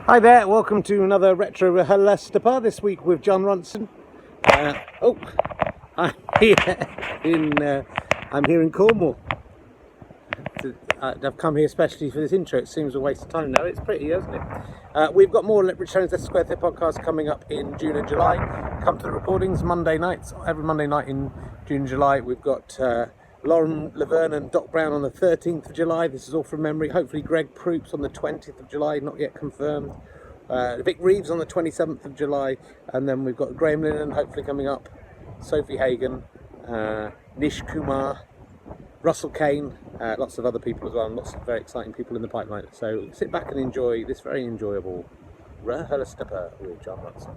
Hi there, welcome to another Retro Leicester. This week with Jon Ronson. I'm here in Cornwall. I've come here especially for this intro. It seems a waste of time now. It's pretty, isn't it? We've got more Returns Leicester Square Theatre podcasts coming up in June and July. Come to the recordings Monday nights, every Monday night in June and July. We've got Lauren Laverne and Doc Brown on the 13th of July. This is all from memory. Hopefully Greg Proops on the 20th of July, not yet confirmed. Vic Reeves on the 27th of July. And then we've got Graham Lennon hopefully coming up. Sophie Hagen, Nish Kumar, Russell Kane, lots of other people as well, and lots of very exciting people in the pipeline. So sit back and enjoy this very enjoyable Leicester with Jon Ronson.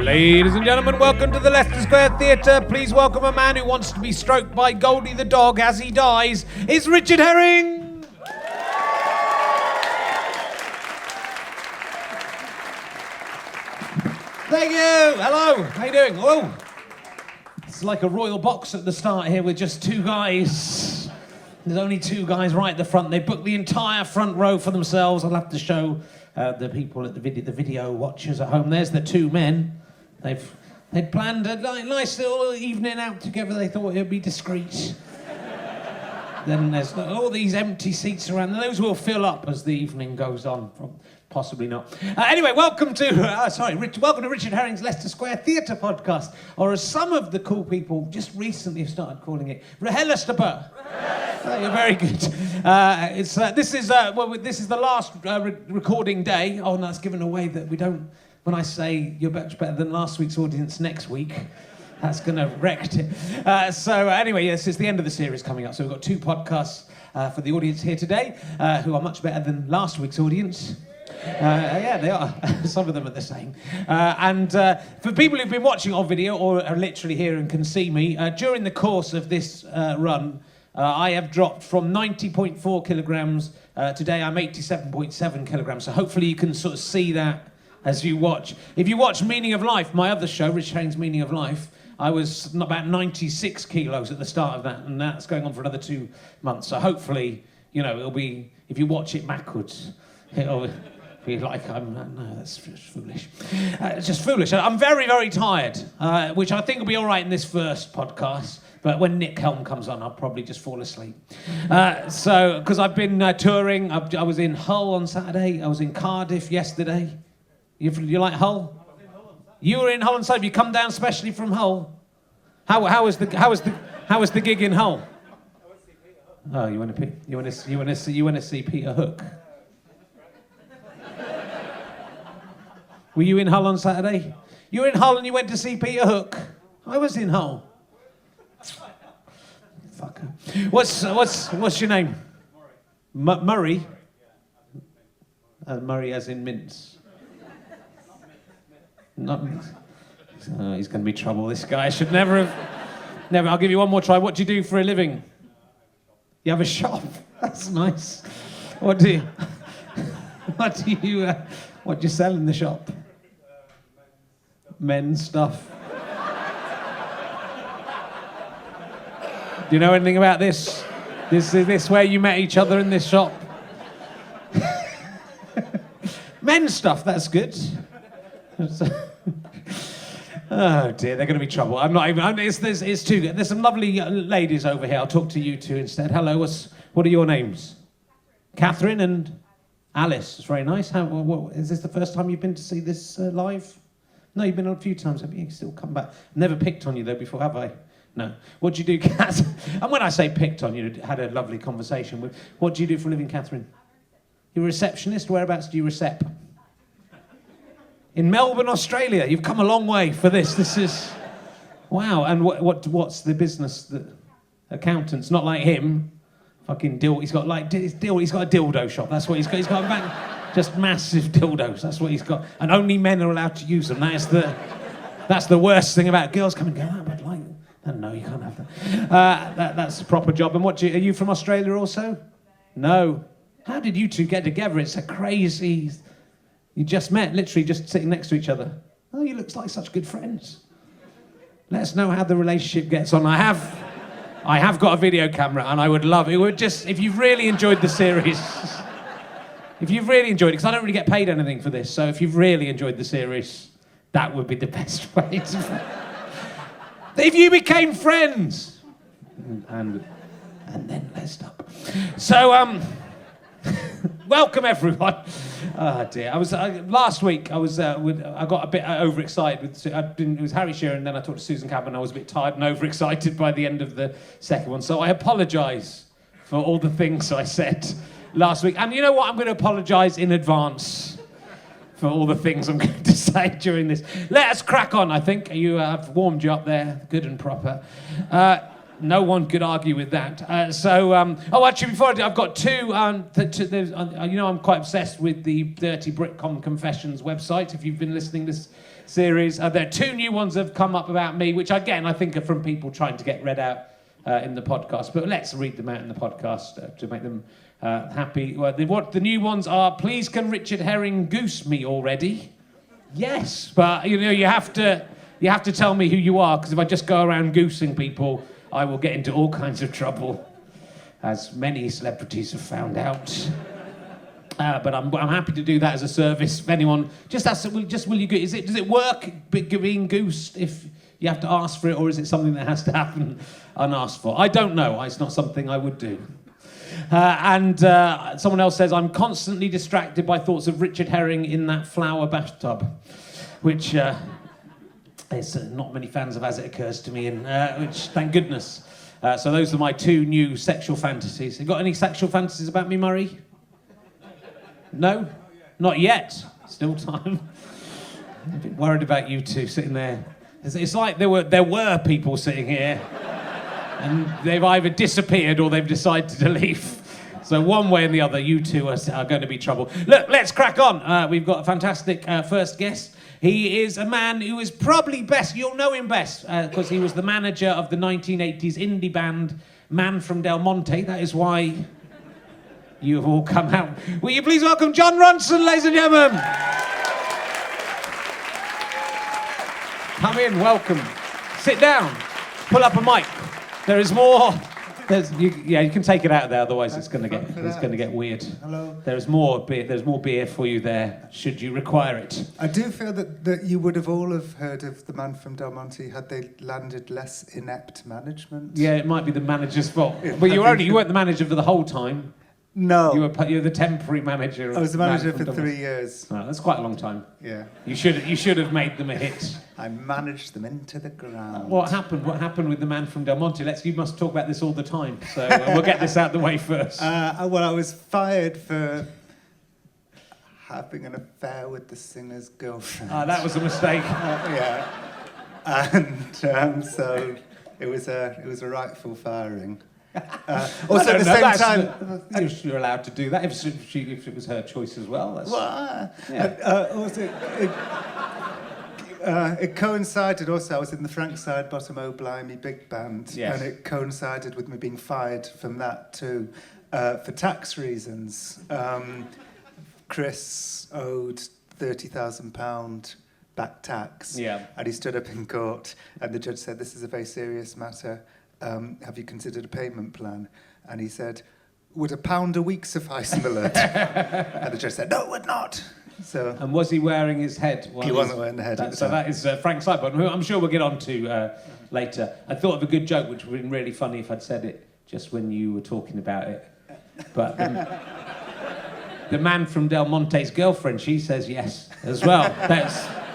Ladies and gentlemen, welcome to the Leicester Square Theatre. Please welcome a man who wants to be stroked by Goldie the dog as he dies. It's Richard Herring! Thank you! Hello! How you doing? Whoa! It's like a royal box at the start here with just two guys. There's only two guys right at the front. They booked the entire front row for themselves. I'll have to show the people at the video watchers at home. There's the two men. They'd planned a nice little evening out together. They thought it would be discreet. Then there's all these empty seats around. Those will fill up as the evening goes on. Possibly not. Anyway, welcome to Richard Herring's Leicester Square Theatre podcast, or as some of the cool people just recently have started calling it, Leicester. You're very good. This is the last recording day. Oh, no, that's given away that we don't. When I say you're much better than last week's audience next week, that's going to wreck it. So anyway, yes, it's the end of the series coming up. So we've got two podcasts for the audience here today who are much better than last week's audience. Yeah, they are. Some of them are the same. And for people who've been watching on video or are literally here and can see me, during the course of this run, I have dropped from 90.4 kilograms. Today I'm 87.7 kilograms. So hopefully you can sort of see that as you watch. If you watch Meaning of Life, my other show, Rich Herring's Meaning of Life, I was about 96 kilos at the start of that, and that's going on for another 2 months. So hopefully, it'll be, if you watch it backwards, it'll be like, no, that's just foolish. It's just foolish. I'm very, very tired, which I think will be all right in this first podcast. But when Nick Helm comes on, I'll probably just fall asleep. Because I've been touring. I was in Hull on Saturday. I was in Cardiff yesterday. You like Hull? You were in Hull on Saturday. You come down specially from Hull. How was the gig in Hull? Oh, you want to see Peter Hook? Were you in Hull on Saturday? You were in Hull and you went to see Peter Hook. I was in Hull. Fucker. What's your name? Murray. Murray as in mince. Not mince. He's going to be trouble. This guy should never have. Never. I'll give you one more try. What do you do for a living? You have a shop. That's nice. What do you sell in the shop? Men's stuff. Do you know anything about this? Is this where you met each other in this shop? Men's stuff, that's good. Oh dear, they're going to be trouble. I'm not even. It's too good. There's some lovely ladies over here. I'll talk to you two instead. Hello, what are your names? Catherine and Alice. It's very nice. Is this the first time you've been to see this live? No, you've been on a few times. Have you still come back? Never picked on you though before, have I? No. What do you do, Kat? And when I say picked on you, had a lovely conversation with. What do you do for a living, Catherine? You're a receptionist. Whereabouts do you recep? In Melbourne, Australia. You've come a long way for this. This is wow. And what's the business? The accountants, not like him. Fucking dill. He's got a dildo shop. That's what he's got. He's got a Just massive dildos, that's what he's got. And only men are allowed to use them. That's the worst thing about it. Girls come and go, oh, but like, No, you can't have that. That's a proper job. And are you from Australia also? No. How did you two get together? It's a crazy... You just met, literally just sitting next to each other. Oh, you look like such good friends. Let us know how the relationship gets on. I have got a video camera, and I would love it. If you've really enjoyed the series, if you've really enjoyed it, because I don't really get paid anything for this, so if you've really enjoyed the series, that would be the best way to... If you became friends, and then Leicester. So, welcome everyone. Oh dear. Last week. I got a bit overexcited. It was Harry Shearer, and then I talked to Susan Cabot, and I was a bit tired and overexcited by the end of the second one. So I apologise for all the things I said last week. And you know what? I'm going to apologise in advance for all the things I'm going to say during this. Let us crack on. I think I've warmed you up there, good and proper. No one could argue with that. Actually, before I do, I've got two. I'm quite obsessed with the Dirty Britcom Confessions website. If you've been listening to this series, there are two new ones that have come up about me, which again I think are from people trying to get read out in the podcast. But let's read them out in the podcast to make them happy. Well, the new ones are: please, can Richard Herring goose me already? Yes, but you have to tell me who you are, because if I just go around goosing people, I will get into all kinds of trouble, as many celebrities have found out. But I'm happy to do that as a service. If anyone just asks, does it work being goosed if you have to ask for it, or is it something that has to happen unasked for? I don't know. It's not something I would do. Someone else says, I'm constantly distracted by thoughts of Richard Herring in that flower bathtub, which... There's not many fans of As It Occurs to Me, which, thank goodness. So those are my two new sexual fantasies. You got any sexual fantasies about me, Murray? No? Not yet. Still time. I'm a bit worried about you two sitting there. It's like there were people sitting here, and they've either disappeared or they've decided to leave. So one way or the other, you two are going to be trouble. Look, let's crack on. We've got a fantastic first guest. He is a man who is probably best, you'll know him best, because he was the manager of the 1980s indie band Man from Del Monte. That is why you have all come out. Will you please welcome Jon Ronson, ladies and gentlemen? Come in, welcome. Sit down. Pull up a mic. There is more... you can take it out there, otherwise it's going to get weird. Hello. There's more beer for you there, should you require it. I do feel that you would have all heard of the Man from Del Monte had they landed less inept management. Yeah, it might be the manager's fault. But you weren't the manager for the whole time. No. You were the temporary manager. I was the manager for 3 years. Oh, that's quite a long time. Yeah. You should have made them a hit. I managed them into the ground. What happened with the Man from Del Monte? You must talk about this all the time, so we'll get this out the way first. I was fired for having an affair with the singer's girlfriend. That was a mistake. Yeah. And so it was a rightful firing. Also, at the same time, you're allowed to do that if it was her choice as well. It coincided also. I was in the Frankside Bottom O Blimey big band, yes. And it coincided with me being fired from that too, for tax reasons. Chris owed £30,000 back tax, and he stood up in court, and the judge said, "This is a very serious matter. Have you considered a payment plan?" And he said, "Would £1 a week suffice, my lord?" And the judge said, "No, it would not." So. And was he wearing his head? He wasn't wearing the head. So that is Frank Sidebottom, who I'm sure we'll get on to later. I thought of a good joke, which would have been really funny if I'd said it just when you were talking about it. But the Man from Del Monte's girlfriend, she says yes as well.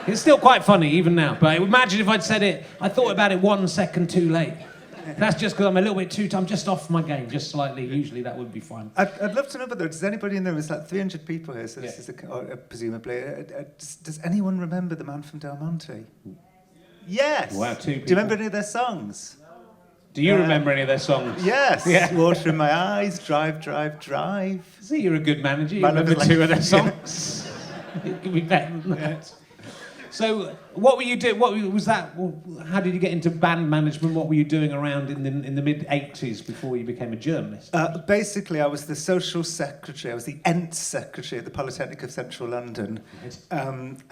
It's still quite funny even now. But imagine if I'd said it, I thought about it 1 second too late. That's just because I'm a little bit I'm just off my game, just slightly. Usually that would be fine. I'd love to know, but does anybody in there? There's like 300 people here, so this is presumably. Does anyone remember the Man from Del Monte? Yes. Wow, 2 people. Do you remember any of their songs? Do you remember any of their songs? Yes. Yeah. Water in My Eyes, Drive, Drive, Drive. See, you're a good manager. You remember 2 of their songs. It could be better than that. So, what were you doing? What was that? How did you get into band management? What were you doing around in the mid '80s before you became a journalist? Basically, I was the social secretary. I was the ENT secretary at the Polytechnic of Central London, and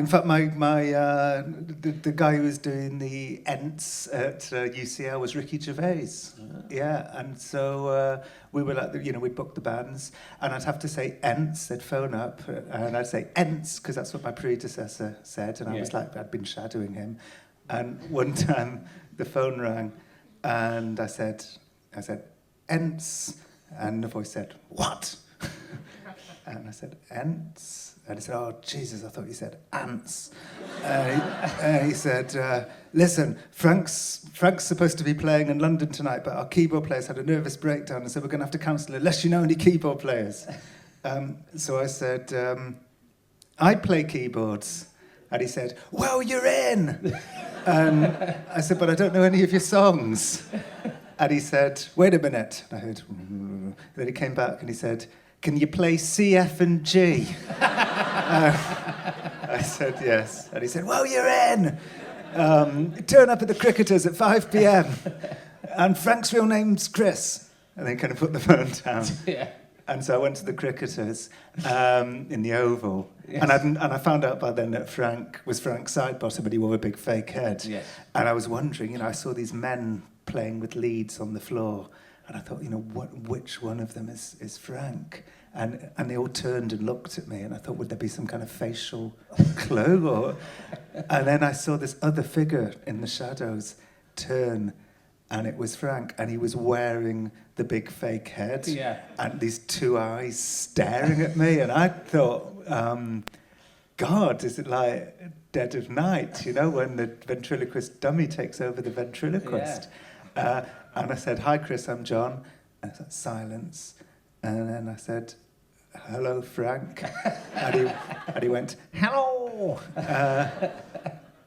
in fact, the guy who was doing the ENTs at UCL was Ricky Gervais. Yeah, and so we were like, we'd book the bands, and I'd have to say ENTs. They'd phone up, and I'd say ENTs because that's what my predecessor said, and I was like, I'd been shadowing him, and one time the phone rang, and I said ENTs, and the voice said, "What?" And I said, "ENTs." And he said, "Oh, Jesus, I thought you said ants." And he said, "Listen, Frank's supposed to be playing in London tonight, but our keyboard player's had a nervous breakdown, and so we're going to have to cancel it, unless you know any keyboard players." So I said, "I play keyboards." And he said, "Well, you're in." And I said, "But I don't know any of your songs." And he said, "Wait a minute." And I heard, and then he came back and he said, "Can you play C, F, and G?" I said, "Yes." And he said, "Well, you're in. Turn up at the Cricketers at 5 p.m. And Frank's real name's Chris." And then kind of put the phone down. Yeah. And so I went to the Cricketers in the Oval. Yes. And I found out by then that Frank was Frank's side bottom, but he wore a big fake head. Yes. And I was wondering, I saw these men playing with leads on the floor. And I thought, which one of them is Frank? And they all turned and looked at me, and I thought, would there be some kind of facial clue? And then I saw this other figure in the shadows turn, and it was Frank, and he was wearing the big fake head, and these two eyes staring at me, and I thought, God, is it like Dead of Night, when the ventriloquist dummy takes over the ventriloquist? Yeah. And I said, "Hi, Chris, I'm John." And I said, silence. And then I said, "Hello, Frank." and he went, "Hello."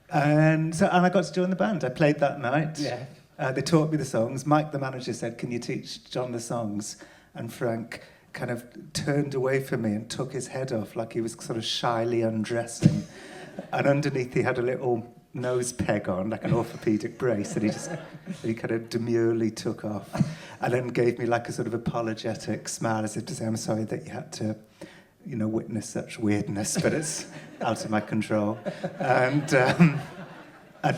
And I got to join the band. I played that night. Yeah. They taught me the songs. Mike, the manager, said, "Can you teach John the songs?" And Frank kind of turned away from me and took his head off like he was sort of shyly undressing. And underneath he had a little nose peg on, like an orthopedic brace, and he kind of demurely took off, and then gave me like a sort of apologetic smile, as if to say, "I'm sorry that you had to, witness such weirdness, but it's out of my control." And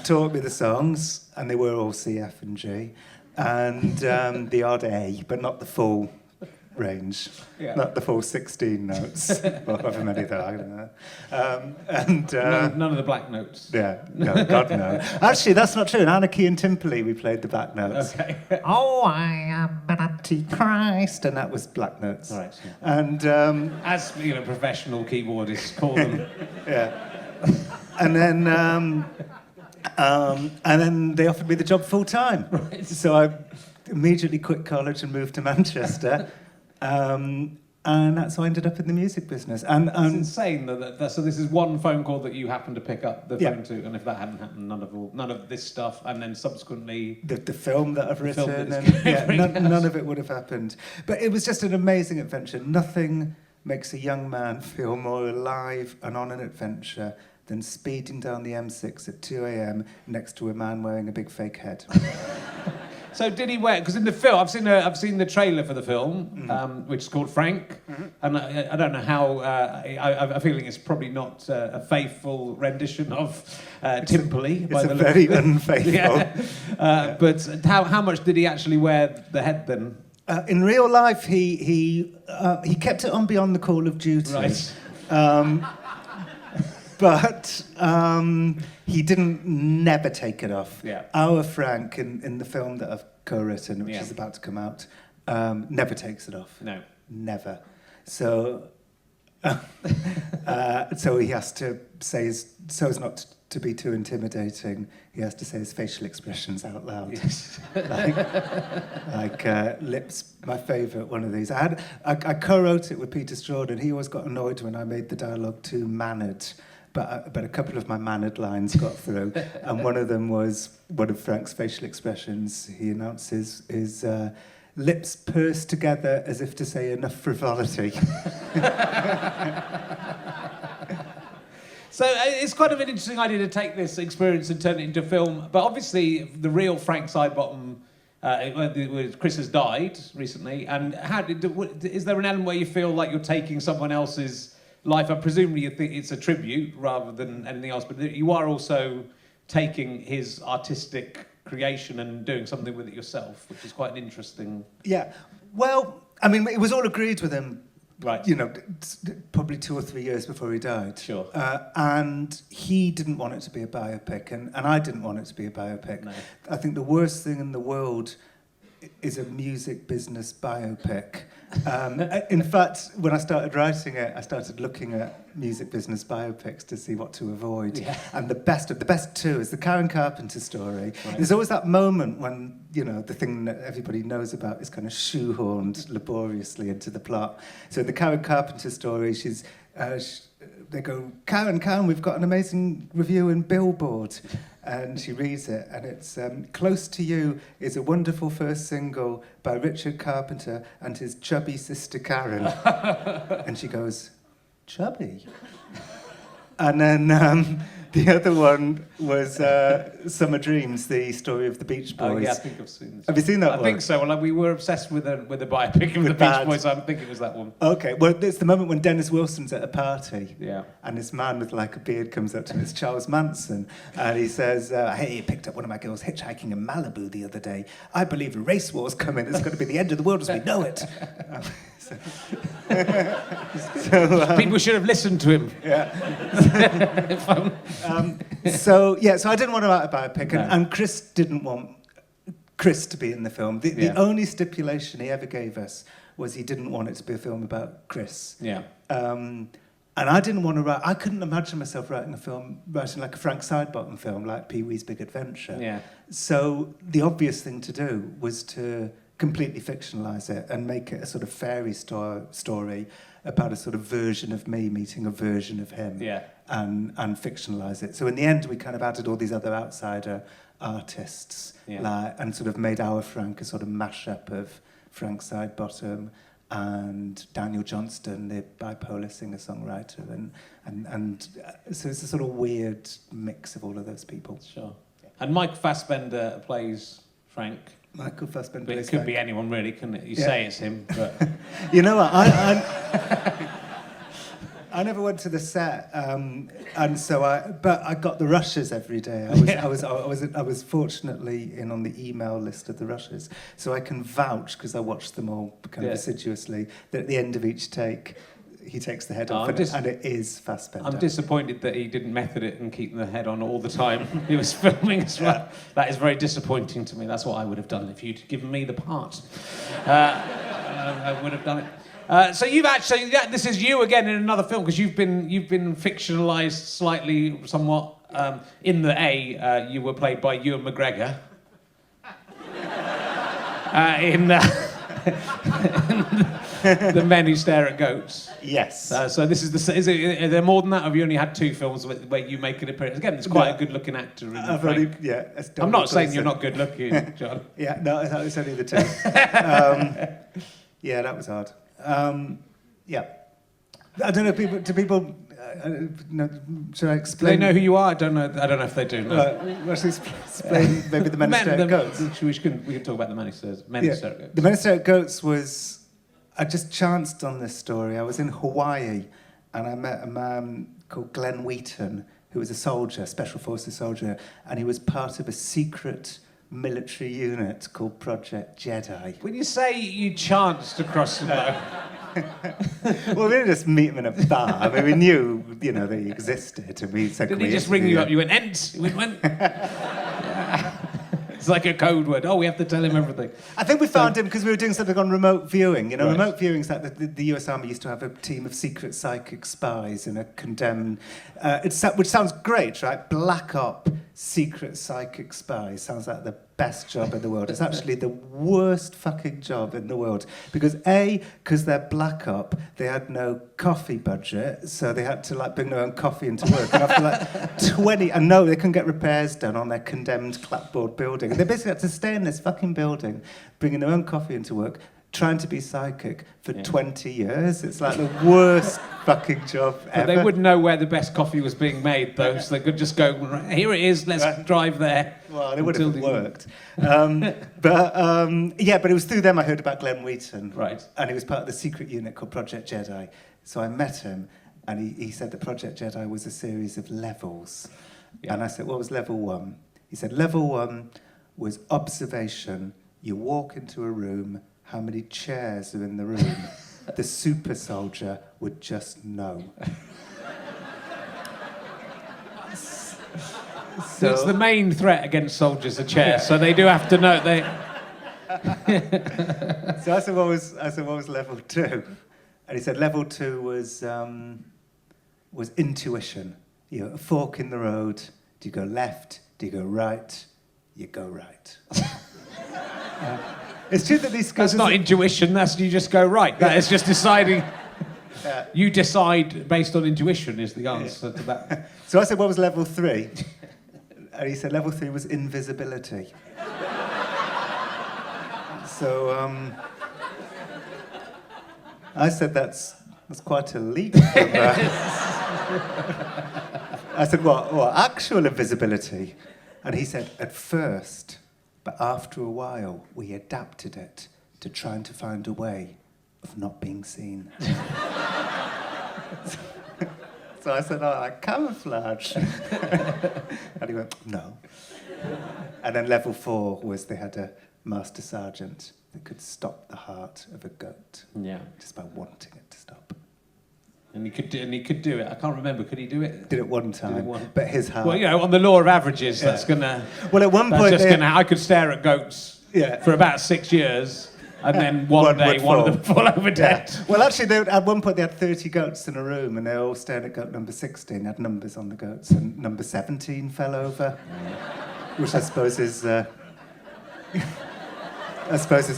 taught me the songs, and they were all C, F, and G, and the odd A, but not the full range, not the full 16 notes, or however many there are. I don't know. None of the black notes. Yeah, no, God no. Actually, that's not true. In Anarchy in Timperley, we played the black notes. Okay. "Oh, I am an antichrist," and that was black notes. Right. Yeah. And as professional keyboardists call them. Yeah. And then they offered me the job full time. Right. So I immediately quit college and moved to Manchester. And that's how I ended up in the music business. And it's insane so this is one phone call that you happened to pick up the phone to, and if that hadn't happened, none of this stuff, and then subsequently the film that I've written, none of it would have happened. But it was just an amazing adventure. Nothing makes a young man feel more alive and on an adventure than speeding down the M6 at 2 a.m. next to a man wearing a big fake head. So did he wear? Because in the film, I've seen the trailer for the film, which is called Frank, and I don't know how. I have a feeling it's probably not a faithful rendition of Timperley. It's a very unfaithful. But how much did he actually wear the head then? In real life, he kept it on beyond the call of duty. Right. But he didn't never take it off. Yeah. Our Frank in the film that I've co-written, which is about to come out, never takes it off. No. Never. So so he has to say, so as not to be too intimidating, he has to say his facial expressions out loud. Yes. like lips, my favourite one of these. I co-wrote it with Peter Strawden. He always got annoyed when I made the dialogue too mannered. But a couple of my mannered lines got through, and one of them was one of Frank's facial expressions. He announces his lips pursed together as if to say enough frivolity. So it's kind of an interesting idea to take this experience and turn it into film. But obviously, the real Frank Sidebottom, Chris has died recently. And is there an element where you feel like you're taking someone else's life? And presumably you think it's a tribute rather than anything else. But you are also taking his artistic creation and doing something with it yourself, which is quite an interesting... Yeah. Well, I mean, it was all agreed with him. Right. You know, probably 2 or 3 years before he died. Sure. And he didn't want it to be a biopic, and I didn't want it to be a biopic. No. I think the worst thing in the world is a music business biopic. In fact, when I started writing it, I started looking at music business biopics to see what to avoid. Yeah. And the best two is the Karen Carpenter story. Right. There's always that moment when, you know, the thing that everybody knows about is kind of shoehorned laboriously into the plot. So in the Karen Carpenter story, they go, Karen, we've got an amazing review in Billboard. And she reads it, and it's Close to You is a wonderful first single by Richard Carpenter and his chubby sister Karen. And she goes, chubby? And then the other one was Summer Dreams, the story of the Beach Boys. Oh, yeah, I think I've seen this. Have you seen that one? I think so. Well, we were obsessed with a biopic of the Beach Boys. I think it was that one. Okay, well, it's the moment when Dennis Wilson's at a party. Yeah. And this man with like a beard comes up to him. It's Charles Manson. And he says, hey, you picked up one of my girls hitchhiking in Malibu the other day. I believe a race war's coming. It's going to be the end of the world as we know it. People should have listened to him. Yeah. So I didn't want to write a biopic, and Chris didn't want Chris to be in the film. The only stipulation he ever gave us was he didn't want it to be a film about Chris. Yeah. And I didn't want to write... I couldn't imagine myself writing like a Frank Sidebottom film, like Pee-wee's Big Adventure. Yeah. So the obvious thing to do was to completely fictionalise it and make it a sort of fairy story about a sort of version of me meeting a version of him. Yeah. And fictionalise it. So in the end, we kind of added all these other outsider artists, and sort of made our Frank a sort of mashup of Frank Sidebottom and Daniel Johnston, the bipolar singer-songwriter, and so it's a sort of weird mix of all of those people. Sure. Yeah. And Mike Fassbender plays Frank. Michael Fassbender. But it could be anyone, really, couldn't it? You say it's him, but you know what? I never went to the set, and so but I got the rushes every day. I was fortunately in on the email list of the rushes, so I can vouch because I watched them all kind of assiduously. That at the end of each take, he takes the head off, and it is Fassbender. I'm disappointed that he didn't method it and keep the head on all the time he was filming as well. That is very disappointing to me. That's what I would have done if you'd given me the part. I would have done it. So you've actually, this is you again in another film, because you've been fictionalised slightly, somewhat. In the A, you were played by Ewan McGregor. In The Men Who Stare at Goats. Yes. So this is is there more than that? Or have you only had 2 films where you make an appearance? Again, it's quite a good-looking actor. I'm not saying you're not good-looking, John. Yeah, no, it's only the 2. Yeah, that was hard. Yeah. I don't know, people... should I explain? Do they know who you are? I don't know if they do. No. Actually, explain maybe The Men Who Stare at Goats. We can talk about The Men Who Stare at Goats. The Men Who Stare at Goats was... I just chanced on this story. I was in Hawaii, and I met a man called Glenn Wheaton, who was a soldier, Special Forces soldier, and he was part of a secret military unit called Project Jedi. When you say you chanced across the boat... Well, we didn't just meet him in a bar. I mean, we knew, that he existed, and we said... Did he just ring you up? You went, "Ent!" We went... It's like a code word. Oh, we have to tell him everything. I think we found him because we were doing something on remote viewing. Right. Remote viewing's like the US Army used to have a team of secret psychic spies in a condemned... which sounds great, right? Black Op secret psychic spies sounds like the best job in the world. It's actually the worst fucking job in the world. Because because they're Black Op, they had no coffee budget, so they had to bring their own coffee into work. And after 20... And no, they couldn't get repairs done on their condemned clapboard building. And they basically had to stay in this fucking building, bringing their own coffee into work, trying to be psychic for 20 years. It's like the worst fucking job ever. But they wouldn't know where the best coffee was being made, though, so they could just go, here it is, let's drive there. Well, it would have worked. But it was through them I heard about Glenn Wheaton. Right. And he was part of the secret unit called Project Jedi. So I met him, and he said that Project Jedi was a series of levels. Yeah. And I said, what was level 1? He said, level 1 was observation. You walk into a room, how many chairs are in the room? The super soldier would just know. So it's the main threat against soldiers, a chair, so they do have to know they... So I said, what was level 2? And he said level 2 was intuition. You know, a fork in the road. Do you go left? Do you go right? You go right. It's true that these guys... That's not intuition, that's you just go right. That is just deciding... You decide based on intuition is the answer to that. So I said, what was level 3? And he said level 3 was invisibility. So I said that's quite a leap from I said, what, actual invisibility? And he said, at first, but after a while, we adapted it to trying to find a way of not being seen. So I said, like camouflage. And he went, no. And then level 4 was they had a master sergeant that could stop the heart of a goat. Yeah. Just by wanting it to stop. And he could do it. I can't remember. Could he do it? Did it one time. But his heart. Well, you know, on the law of averages, that's gonna. Well, at one point, I could stare at goats for about 6 years, and then one day one of them fall over dead. Yeah. Well, actually, at one point they had 30 goats in a room, and they all stared at goat number 16. They had numbers on the goats, and number 17 fell over, which I suppose is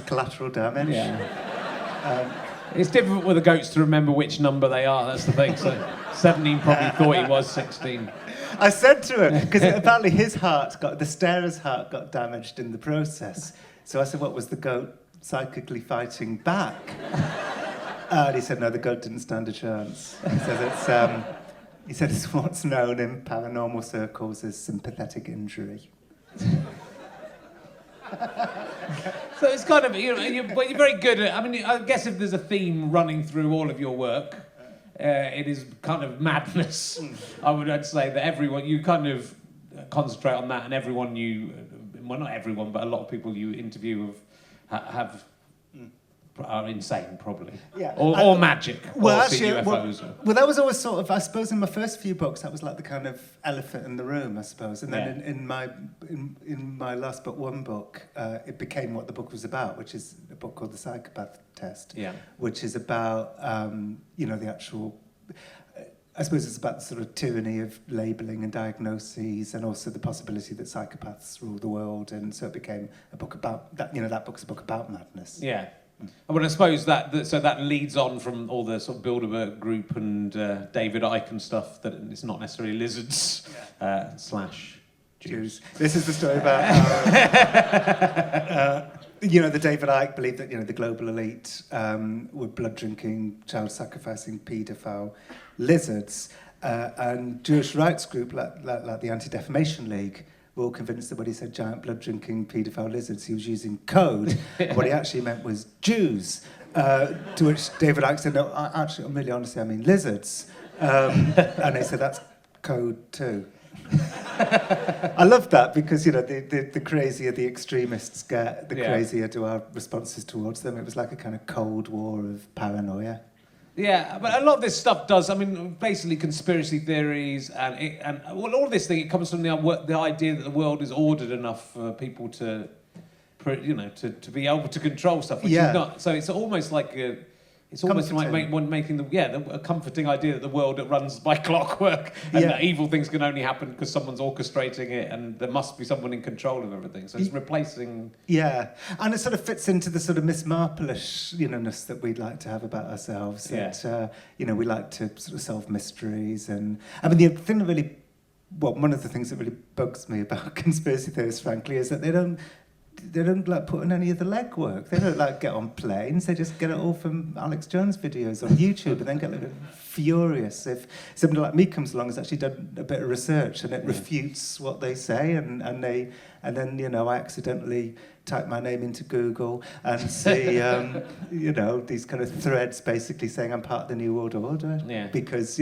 collateral damage. Yeah. It's difficult with the goats to remember which number they are, that's the thing. So 17 probably thought he was 16. I said to him, because apparently the starer's heart got damaged in the process. So I said, what was the goat psychically fighting back? And he said, no, the goat didn't stand a chance. He said it's what's known in paranormal circles as sympathetic injury. So it's kind of, you're very good at, I guess if there's a theme running through all of your work, it is kind of madness. I'd say that you kind of concentrate on that, and everyone well, not everyone, but a lot of people you interview are insane, probably. Yeah. Or magic, or see UFOs. Well, that was always sort of, I suppose, in my first few books, that was like the kind of elephant in the room, I suppose. And then in my last but one book, it became what the book was about, which is a book called The Psychopath Test, which is about, the actual... I suppose it's about the sort of tyranny of labelling and diagnoses, and also the possibility that psychopaths rule the world. And so it became a book about that. That book's a book about madness. Yeah. Well, I suppose that leads on from all the sort of Bilderberg group and David Icke and stuff, that it's not necessarily lizards / Jews. This is the story about how, the David Icke believed that, the global elite were blood-drinking, child-sacrificing, paedophile lizards, and Jewish rights group like the Anti-Defamation League were all convinced that when he said giant blood-drinking paedophile lizards, he was using code. And what he actually meant was Jews. To which David Icke said, no, actually, really honestly, I mean lizards. And they said, that's code too. I love that because, the crazier the extremists get, the crazier do our responses towards them. It was like a kind of Cold War of paranoia. Yeah, but a lot of this stuff does. Basically, conspiracy theories and all of this thing. It comes from the idea that the world is ordered enough for people to be able to control stuff. Which is not. So it's almost like making a comforting idea that the world runs by clockwork, and that evil things can only happen because someone's orchestrating it, and there must be someone in control of everything. So it's replacing. Yeah, and it sort of fits into the sort of Miss Marple-ish, ness that we'd like to have about ourselves. That we like to sort of solve mysteries, and the thing that really, one of the things that really bugs me about conspiracy theorists, frankly, is that they don't they don't like put in any of the legwork. They don't like get on planes. They just get it all from Alex Jones videos on YouTube and then get furious if somebody like me comes along and has actually done a bit of research and it refutes what they say and then, you know, I accidentally type my name into Google and see, you know, these kind of threads basically saying I'm part of the New World Order because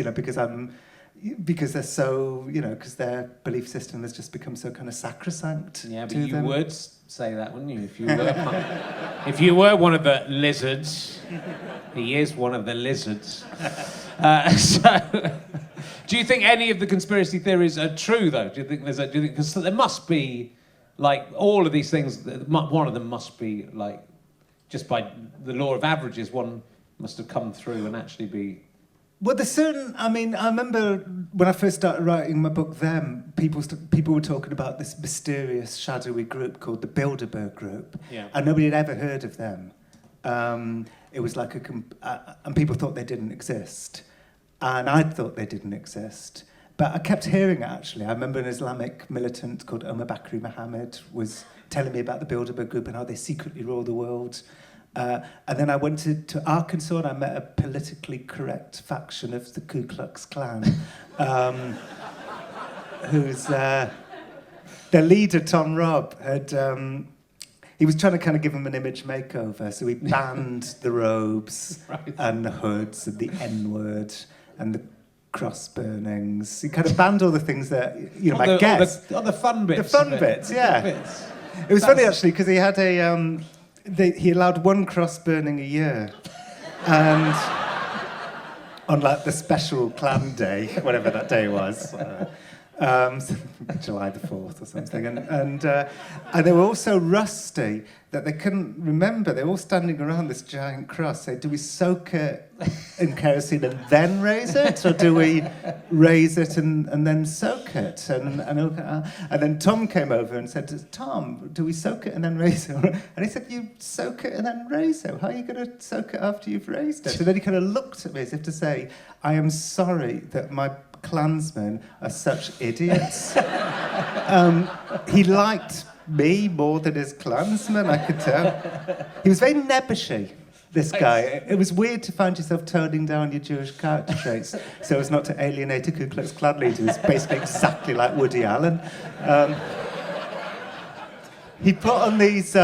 they're so, you know, because their belief system has just become so kind of sacrosanct. Yeah, but you would say that, wouldn't you? If you were one of the lizards, he is one of the lizards. So, do you think any of the conspiracy theories are true, though? Do you think because there must be, like, all of these things. One of them must be, like, just by the law of averages, one must have come through and actually be. Well, there's certain. I mean, I remember when I first started writing my book. People were talking about this mysterious, shadowy group called the Bilderberg Group, and nobody had ever heard of them. It was like and people thought they didn't exist, and I thought they didn't exist. But I kept hearing it, actually. I remember an Islamic militant called Omar Bakri Mohammed was telling me about the Bilderberg Group and how they secretly rule the world. And then I went to Arkansas and I met a politically correct faction of the Ku Klux Klan, whose their leader, Tom Robb, he was trying to kind of give him an image makeover. So he banned the robes and the hoods and the N-word and the cross burnings. He kind of banned all the things that, you know, my guess. All the fun bits. The fun bits, yeah. It was funny, actually, because he had he allowed one cross burning a year. And on, like, the special Klan day, whatever that day was, July the 4th or something. And they were all so rusty that they couldn't remember. They were all standing around this giant cross saying, do we soak it in kerosene and then raise it? Or do we raise it and then soak it? And then Tom came over and said, Tom, do we soak it and then raise it? And he said, you soak it and then raise it. How are you going to soak it after you've raised it? And then he kind of looked at me as if to say, I am sorry that my Klansmen are such idiots. He liked me more than his Klansmen, I could tell. He was very nebbishy, this guy. It was weird to find yourself toning down your Jewish character traits so as not to alienate a Ku Klux Klan leader who's basically exactly like Woody Allen. He put on these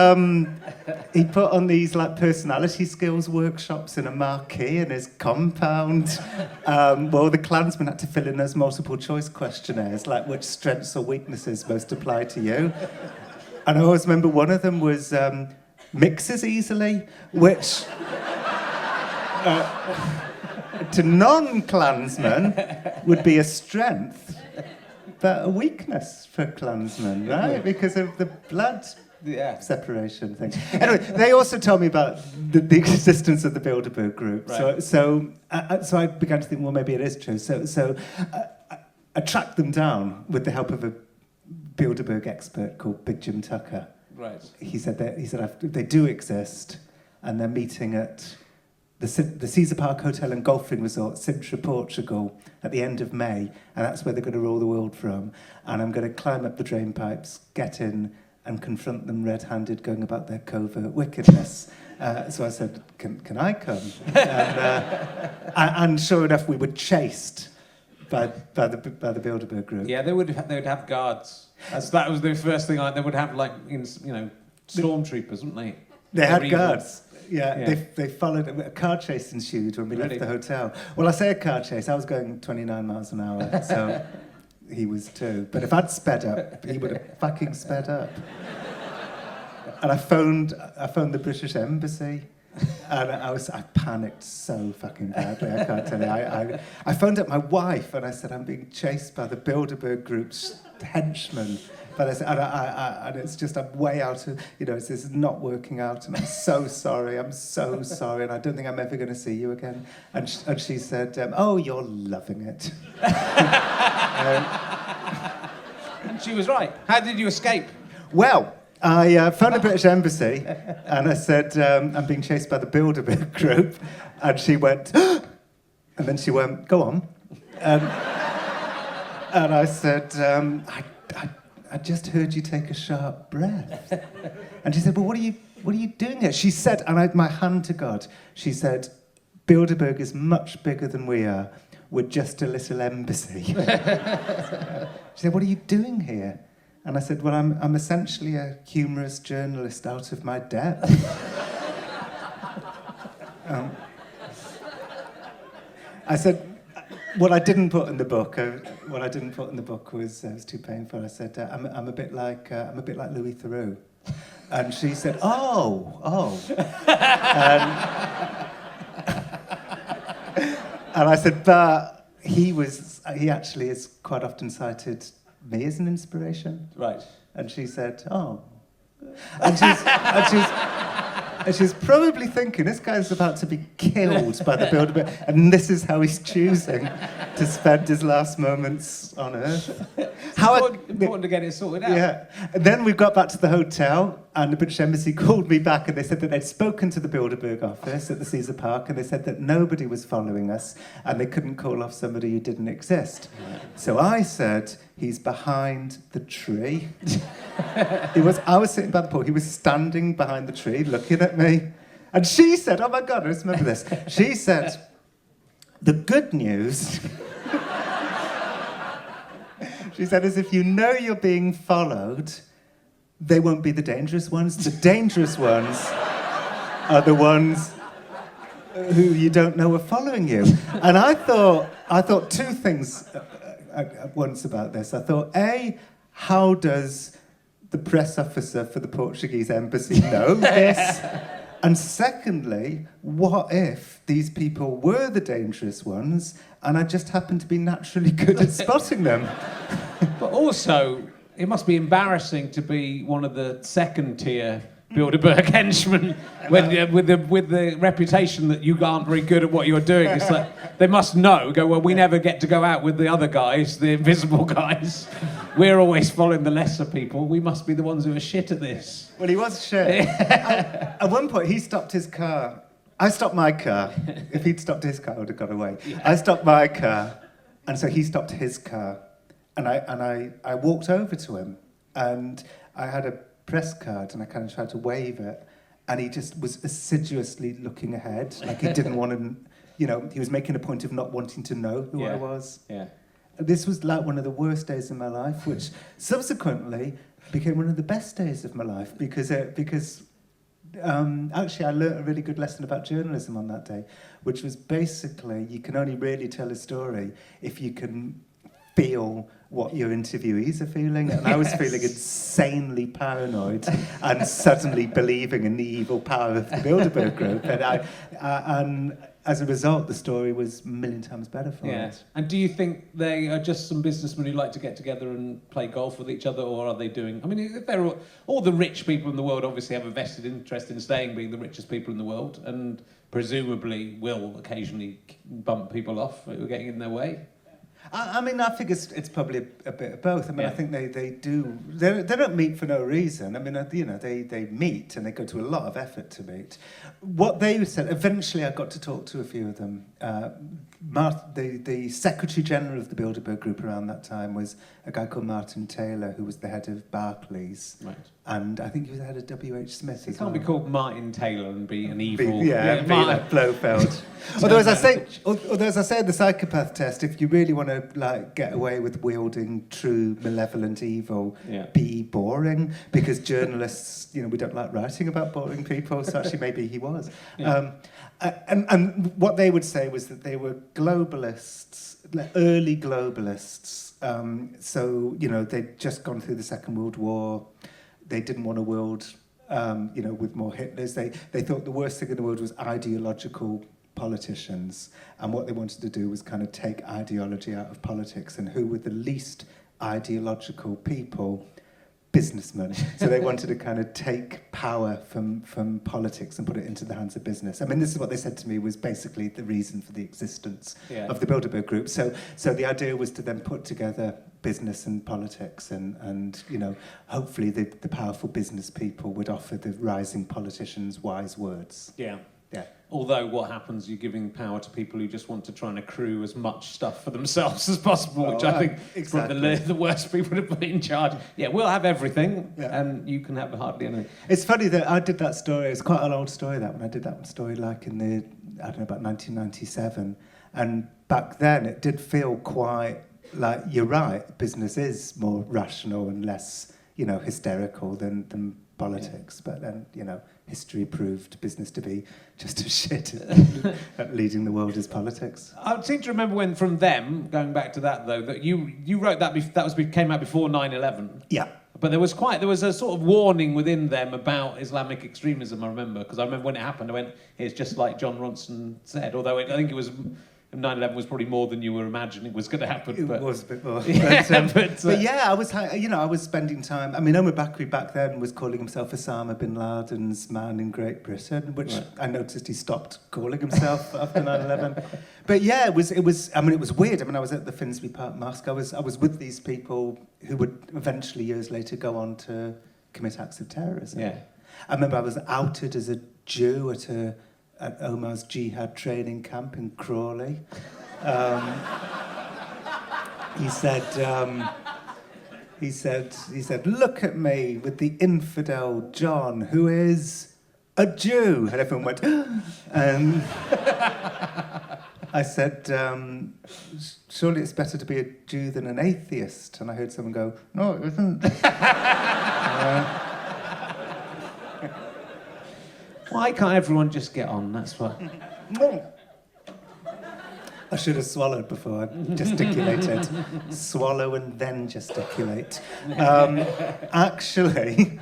like personality skills workshops in a marquee in his compound. Well, the Klansmen had to fill in those multiple choice questionnaires, like which strengths or weaknesses most apply to you. And I always remember one of them was mixes easily, which to non-Klansmen would be a strength. But a weakness for Klansmen, right? Because of the blood separation thing. Anyway, they also told me about the existence of the Bilderberg Group. Right. So I began to think, well, maybe it is true. So I tracked them down with the help of a Bilderberg expert called Big Jim Tucker. Right. He said they do exist, and they're meeting at the Caesar Park Hotel and Golfing Resort, Sintra, Portugal, at the end of May, and that's where they're going to rule the world from. And I'm going to climb up the drain pipes, get in, and confront them red-handed, going about their covert wickedness. So I said, "Can I come?" And sure enough, we were chased by the Bilderberg Group. Yeah, they would have guards. That was the first thing. They would have, like, stormtroopers, wouldn't they? They had guards. Yeah. They followed. A car chase ensued when we left the hotel. Well, I say a car chase. I was going 29 miles an hour, so he was too. But if I'd sped up, he would have fucking sped up. And I phoned the British Embassy, and I panicked so fucking badly. I can't tell you. I phoned up my wife, and I said, I'm being chased by the Bilderberg Group's henchmen. But I said, and it's just, I'm way out of, this is not working out, and I'm so sorry, and I don't think I'm ever going to see you again. And she said, oh, you're loving it. She was right. How did you escape? Well, I phoned the British Embassy, and I said, I'm being chased by the Bilderberg Group, and she went, and then she went, go on. And I said, I just heard you take a sharp breath. And she said, well, what are you doing here? She said, and I had my hand to God, she said, Bilderberg is much bigger than we are. We're just a little embassy. She said, what are you doing here? And I said, well, I'm essentially a humorous journalist out of my depth. I said, what I didn't put in the book was it was too painful. I said, I'm a bit like Louis Theroux. And she said, oh. And I said, but he actually has quite often cited me as an inspiration. Right. And she said, oh. And she's probably thinking, this guy's about to be killed by the Bilderberg, and this is how he's choosing to spend his last moments on Earth. Important to get it sorted out. Yeah. And then we got back to the hotel, and the British Embassy called me back, and they said that they'd spoken to the Bilderberg office at the Caesar Park, and they said that nobody was following us, and they couldn't call off somebody who didn't exist. So I said, he's behind the tree. I was sitting by the pool. He was standing behind the tree, looking at me. And she said, oh my God, I just remember this. She said, the good news, she said, is if you know you're being followed, they won't be the dangerous ones. The dangerous ones are the ones who you don't know are following you. And I thought two things at once about this. I thought, A, how does the press officer for the Portuguese embassy know this? And secondly, what if these people were the dangerous ones and I just happened to be naturally good at spotting them? But also, it must be embarrassing to be one of the second-tier Bilderberg henchmen with the reputation that you aren't very good at what you're doing. It's like, they must know, well, we never get to go out with the other guys, the invisible guys. We're always following the lesser people. We must be the ones who are shit at this. Well, he was shit. At one point, he stopped his car. I stopped my car. If he'd stopped his car, I would have got away. Yeah. I stopped my car, and so he stopped his car. And I walked over to him, and I had a press card, and I kind of tried to wave it, and he just was assiduously looking ahead, like he didn't want to, he was making a point of not wanting to know who I was. Yeah. This was like one of the worst days of my life, which subsequently became one of the best days of my life, because actually I learnt a really good lesson about journalism on that day, which was basically you can only really tell a story if you can feel what your interviewees are feeling, and I was feeling insanely paranoid and suddenly believing in the evil power of the Bilderberg Group, and as a result, the story was a million times better for it. And do you think they are just some businessmen who like to get together and play golf with each other, or are they doing? I mean, if they're all the rich people in the world obviously have a vested interest in staying being the richest people in the world, and presumably will occasionally bump people off who are getting in their way. I mean, I think it's probably a bit of both. I mean, I think they do. They don't meet for no reason. I mean, they meet and they go to a lot of effort to meet. What they said, eventually I got to talk to a few of them. The Secretary General of the Bilderberg Group around that time was a guy called Martin Taylor, who was the head of Barclays. Right. And I think he was the head of W.H. Smith as well. He can't be called Martin Taylor and be an evil... be like Blofeld. Although, as I say in the psychopath test, if you really want to get away with wielding true malevolent evil, be boring, because journalists, we don't like writing about boring people, so actually maybe he was. Yeah. And what they would say was that they were globalists, early globalists. So, they'd just gone through the Second World War. They didn't want a world, with more Hitlers. They thought the worst thing in the world was ideological politicians. And what they wanted to do was kind of take ideology out of politics. And who were the least ideological people? Businessmen. So they wanted to kind of take power from politics and put it into the hands of business. I mean, this is what they said to me was basically the reason for the existence of the Bilderberg Group. So the idea was to then put together business and politics, and hopefully the powerful business people would offer the rising politicians wise words. Yeah. Yeah. Although what happens, you're giving power to people who just want to try and accrue as much stuff for themselves as possible, which I think is probably the worst people to put in charge. Yeah, we'll have everything, and you can have hardly anything. It's funny that I did that story. It's quite an old story, that one. I did that story like in the, I don't know, about 1997. And back then, it did feel quite like, you're right, business is more rational and less, hysterical than politics. But then, history proved business to be just as shit at leading the world as politics. I seem to remember when, from them, going back to that though, that you wrote that came out before 9/11. Yeah. But there was a sort of warning within them about Islamic extremism. I remember, because I remember when it happened, I went, "It's just like Jon Ronson said." Although I think it was. 9/11 was probably more than you were imagining was going to happen. It was a bit more. Yeah, but yeah, I was spending time. I mean, Omar Bakri back then was calling himself Osama bin Laden's man in Great Britain, which I noticed he stopped calling himself after 9/11. But yeah, it was. I mean, it was weird. I mean, I was at the Finsbury Park Mosque. I was with these people who would eventually, years later, go on to commit acts of terrorism. Yeah. I remember I was outed as a Jew at Omar's jihad training camp in Crawley. He said, "Look at me with the infidel John, who is a Jew." And everyone went, and I said, "Surely it's better to be a Jew than an atheist." And I heard someone go, "No, it isn't." Why can't everyone just get on? That's what. I should have swallowed before I gesticulated. Swallow and then gesticulate. Actually,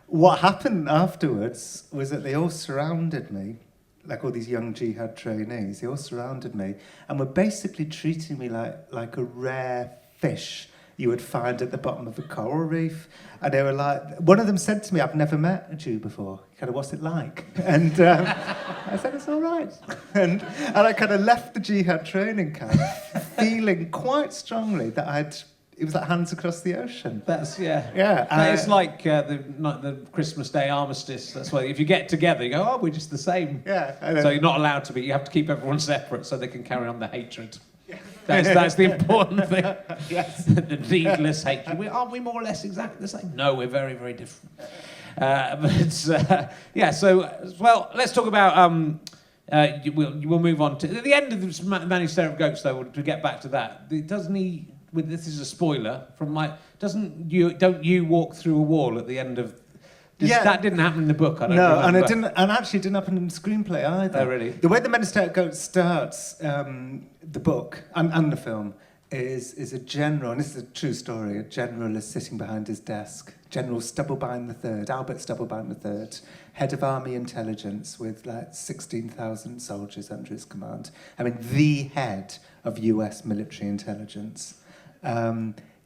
what happened afterwards was that they all surrounded me, like all these young jihad trainees. They all surrounded me and were basically treating me like a rare fish you would find at the bottom of a coral reef. And they were like, one of them said to me, "I've never met a Jew before. Kind of, what's it like?" And I said, "It's all right." And I kind of left the jihad training camp feeling quite strongly that it was like hands across the ocean. That's, yeah. Yeah. It's like the Christmas Day armistice. That's why if you get together, you go, "Oh, we're just the same." Yeah. So you're not allowed to be. You have to keep everyone separate so they can carry on the hatred. That's the important thing. Yes. The needless hatred. Aren't we more or less exactly the same? No, we're very, very different. So let's talk about... we'll move on to... At the end of the Managed Stare of Goats, though, to get back to that, doesn't he... This is a spoiler from my... Don't you walk through a wall at the end of... That didn't happen in the book, I don't remember. And actually it didn't happen in the screenplay either. Oh, really? The way the Men of Stare Goats starts, the book and the film, is a general, and this is a true story, a general is sitting behind his desk. General Stubblebine III, Albert Stubblebine III, head of army intelligence with like 16,000 soldiers under his command. I mean, the head of US military intelligence,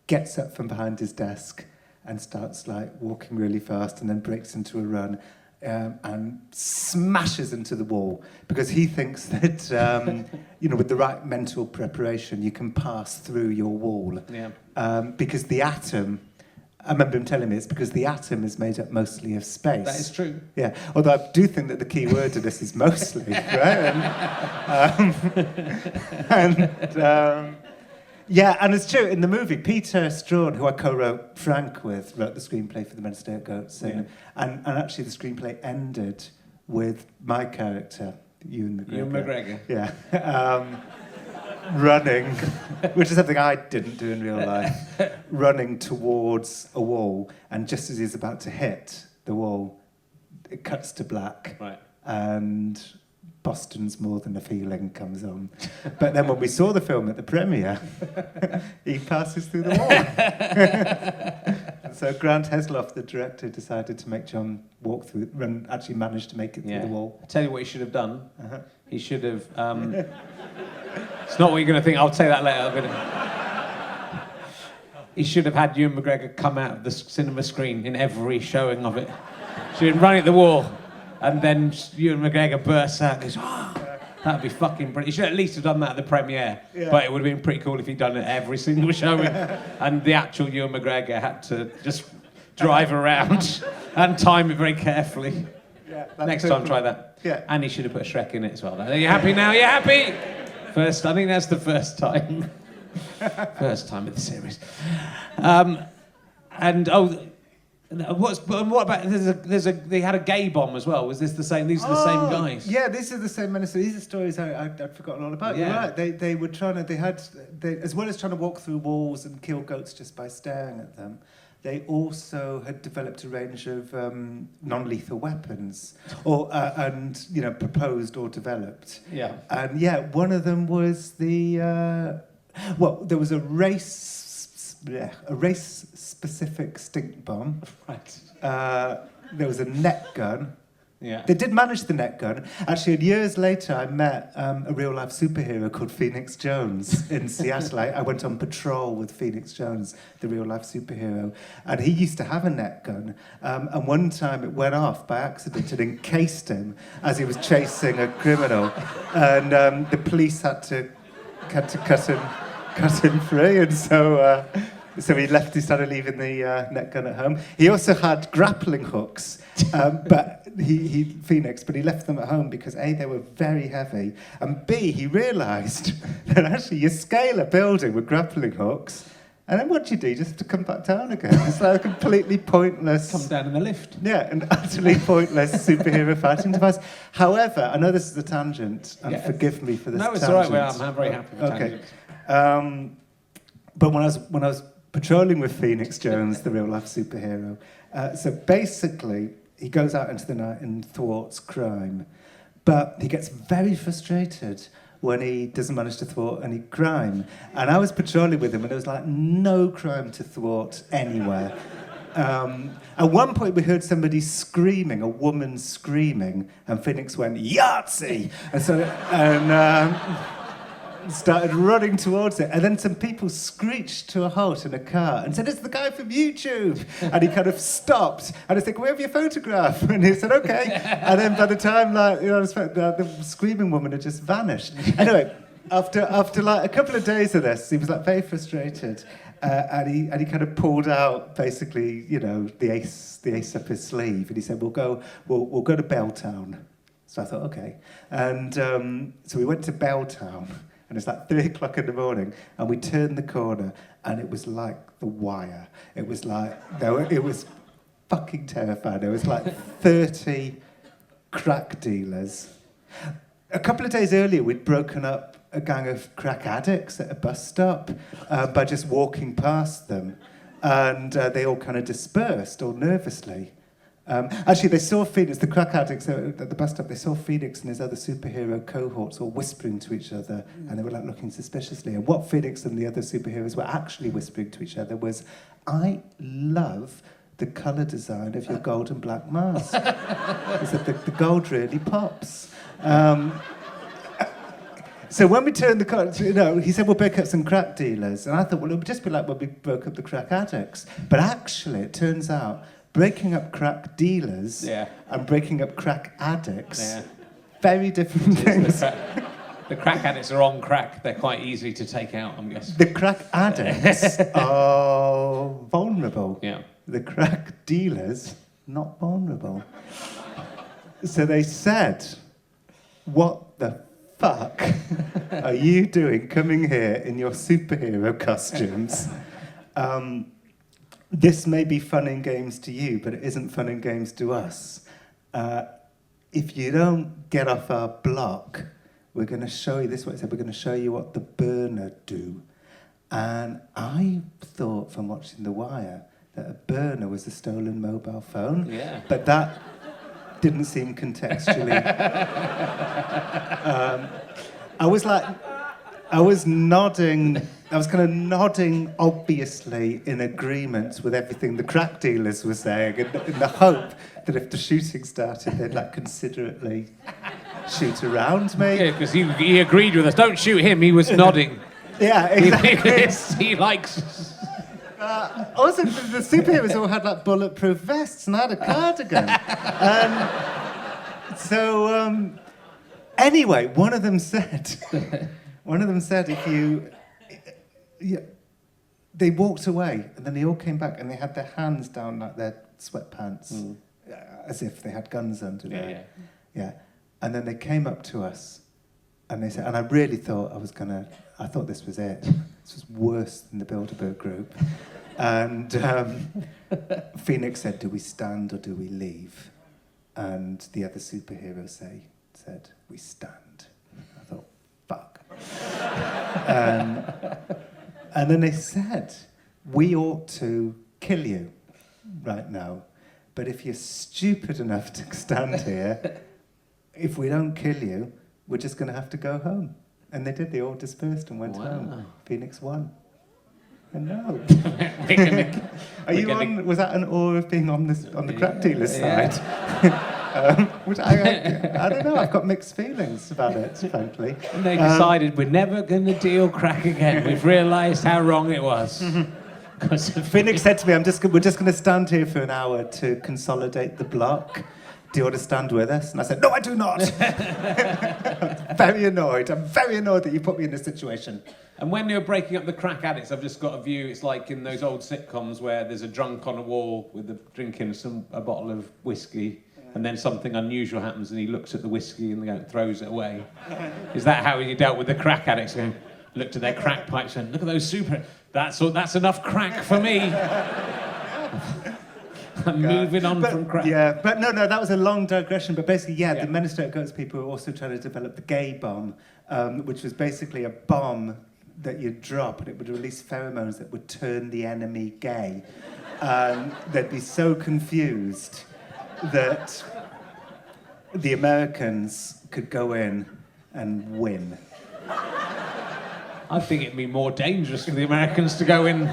gets up from behind his desk and starts like walking really fast and then breaks into a run and smashes into the wall because he thinks that, with the right mental preparation, you can pass through your wall. Yeah. Because the atom, I remember him telling me it's because the atom is made up mostly of space. That is true. Yeah, although I do think that the key word to this is mostly, right? Yeah, and it's true, in the movie, Peter Strawn, who I co-wrote Frank with, wrote the screenplay for The Men of Stare Goats. And actually the screenplay ended with my character, Ewan McGregor. Yeah. Running, which is something I didn't do in real life, running towards a wall, and just as he's about to hit the wall, it cuts to black. Right. And Boston's More Than a Feeling comes on. But then when we saw the film at the premiere, he passes through the wall. And so Grant Hesloff, the director, decided to make John walk through, actually managed to make it through the wall. I'll tell you what he should have done. He should have... it's not what you're going to think. I'll tell you that later. He should have had Ewan McGregor come out of the cinema screen in every showing of it. Should have run at the wall. And then Ewan McGregor bursts out and goes, that'd be fucking brilliant. He should at least have done that at the premiere. Yeah. But it would have been pretty cool if he'd done it every single showing. And the actual Ewan McGregor had to just drive around and time it very carefully. Next time, try that. Yeah. And he should have put a Shrek in it as well. Are you happy now? You happy? First, I think that's the first time. First time of the series. What about they had a gay bomb as well? Was this the same? These are the same guys. Yeah, these are the same men. So these are stories I'd forgotten all about. Yeah. You're right. They were trying to. As well as trying to walk through walls and kill goats just by staring at them, they also had developed a range of non-lethal weapons, and proposed or developed. Yeah. And one of them was there was a race-specific stink bomb. Right. There was a net gun. Yeah. They did manage the net gun. Actually, years later, I met a real-life superhero called Phoenix Jones in Seattle. I went on patrol with Phoenix Jones, the real-life superhero, and he used to have a net gun. And one time it went off by accident and encased him as he was chasing a criminal, and the police had to cut him free, and so he started leaving the net gun at home. He also had grappling hooks, but Phoenix left them at home because A, they were very heavy, and B, he realised that actually you scale a building with grappling hooks, and then what do? You just have to come back down again. It's like a completely pointless... Come down in the lift. Yeah, an utterly pointless superhero fighting device. However, I know this is a tangent, and forgive me for this tangent. No, it's all right. Well, I'm very happy with tangents. But when I was patrolling with Phoenix Jones, the real-life superhero, so basically he goes out into the night and thwarts crime, but he gets very frustrated when he doesn't manage to thwart any crime. And I was patrolling with him, and there was like no crime to thwart anywhere. At one point we heard somebody screaming, a woman screaming, and Phoenix went, "Yahtzee!" And started running towards it, and then some people screeched to a halt in a car and said, "It's the guy from YouTube." And he kind of stopped, and I said, "Can we have your photograph?" And he said, "Okay." And then by the time the screaming woman had just vanished. Anyway, after like a couple of days of this, he was like very frustrated, and he kind of pulled out basically the ace up his sleeve, and he said, we'll go to Belltown. So I thought, okay, and so we went to Belltown. And it's like 3 o'clock in the morning, and we turned the corner, and it was like The Wire. It was like, it was fucking terrifying. There was like 30 crack dealers. A couple of days earlier, we'd broken up a gang of crack addicts at a bus stop by just walking past them. And they all kind of dispersed, all nervously. Actually, they saw Phoenix, the crack addicts at the bus stop, they saw Phoenix and his other superhero cohorts all whispering to each other, and they were like looking suspiciously. And what Phoenix and the other superheroes were actually whispering to each other was, "I love the colour design of your gold and black mask." He said, the gold really pops. So when we turned the car, he said, we'll break up some crack dealers. And I thought, well, it would just be like when we broke up the crack addicts. But actually, it turns out, breaking up crack dealers and breaking up crack addicts, very different things. The crack addicts are on crack. They're quite easy to take out, I'm guessing. The crack addicts are vulnerable. Yeah. The crack dealers, not vulnerable. So they said, "What the fuck are you doing coming here in your superhero costumes? This may be fun and games to you, but it isn't fun and games to us. If you don't get off our block, we're going to show you," this is what it said, "we're going to show you what the burner do." And I thought from watching The Wire that a burner was a stolen mobile phone. Yeah. But that didn't seem contextually. I was kind of nodding, obviously, in agreement with everything the crack dealers were saying, in the hope that if the shooting started, they'd like considerately shoot around me. Yeah, because he agreed with us. Don't shoot him. He was nodding. Yeah, exactly. He likes. Also, the superheroes all had like bulletproof vests and I had a cardigan. Anyway, one of them said, if you... they walked away, and then they all came back, and they had their hands down like their sweatpants as if they had guns under Yeah, there. Yeah. And then they came up to us and they said, and I really thought I thought this was it. This was worse than the Bilderberg group. And Phoenix said, do we stand or do we leave? And the other superhero said, we stand. I thought, fuck. And then they said, we ought to kill you right now. But if you're stupid enough to stand here, if we don't kill you, we're just going to have to go home. And they did. They all dispersed and went home. Phoenix won. And no. Was that an awe of being on the crap dealer's side? Which I don't know. I've got mixed feelings about it, frankly. And they decided we're never going to deal crack again. We've realised how wrong it was. Phoenix said to me, we're just going to stand here for an hour to consolidate the block. Do you want to stand with us? And I said, no, I do not. I'm very annoyed that you put me in this situation. And when you're breaking up the crack addicts, I've just got a view, it's like in those old sitcoms where there's a drunk on a wall drinking a bottle of whiskey, and then something unusual happens and he looks at the whiskey and throws it away. Is that how you dealt with the crack addicts? Looked at their crack pipes and look at those that's enough crack for me. I'm moving on from crack. Yeah, but no, that was a long digression. But basically, the Minister of Goats people were also trying to develop the gay bomb, which was basically a bomb that you'd drop and it would release pheromones that would turn the enemy gay. They'd be so confused that the Americans could go in and win. I think it'd be more dangerous for the Americans to go in.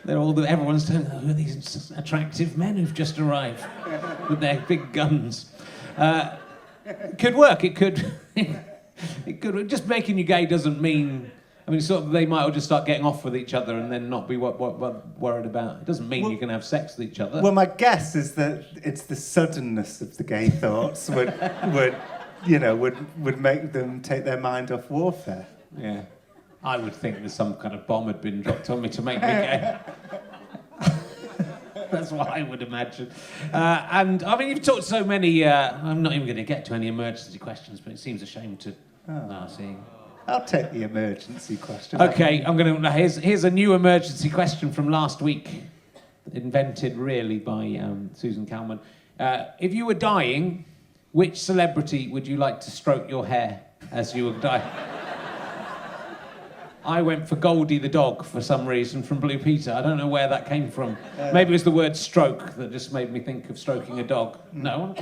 Everyone's telling who are these attractive men who've just arrived with their big guns. Could work. It could. It could. Just making you gay doesn't mean. I mean, sort of. They might all just start getting off with each other and then not be worried about. It doesn't mean you can have sex with each other. Well, my guess is that it's the suddenness of the gay thoughts would make them take their mind off warfare. Yeah. I would think that some kind of bomb had been dropped on me to make me gay. That's what I would imagine. And, I mean, you've talked so many... I'm not even going to get to any emergency questions, but it seems a shame to... see. I'll take the emergency question. OK, here's a new emergency question from last week, invented, really, by Susan Calman. If you were dying, which celebrity would you like to stroke your hair as you were dying? I went for Goldie the dog for some reason from Blue Peter. I don't know where that came from. Maybe it was the word stroke that just made me think of stroking a dog. No,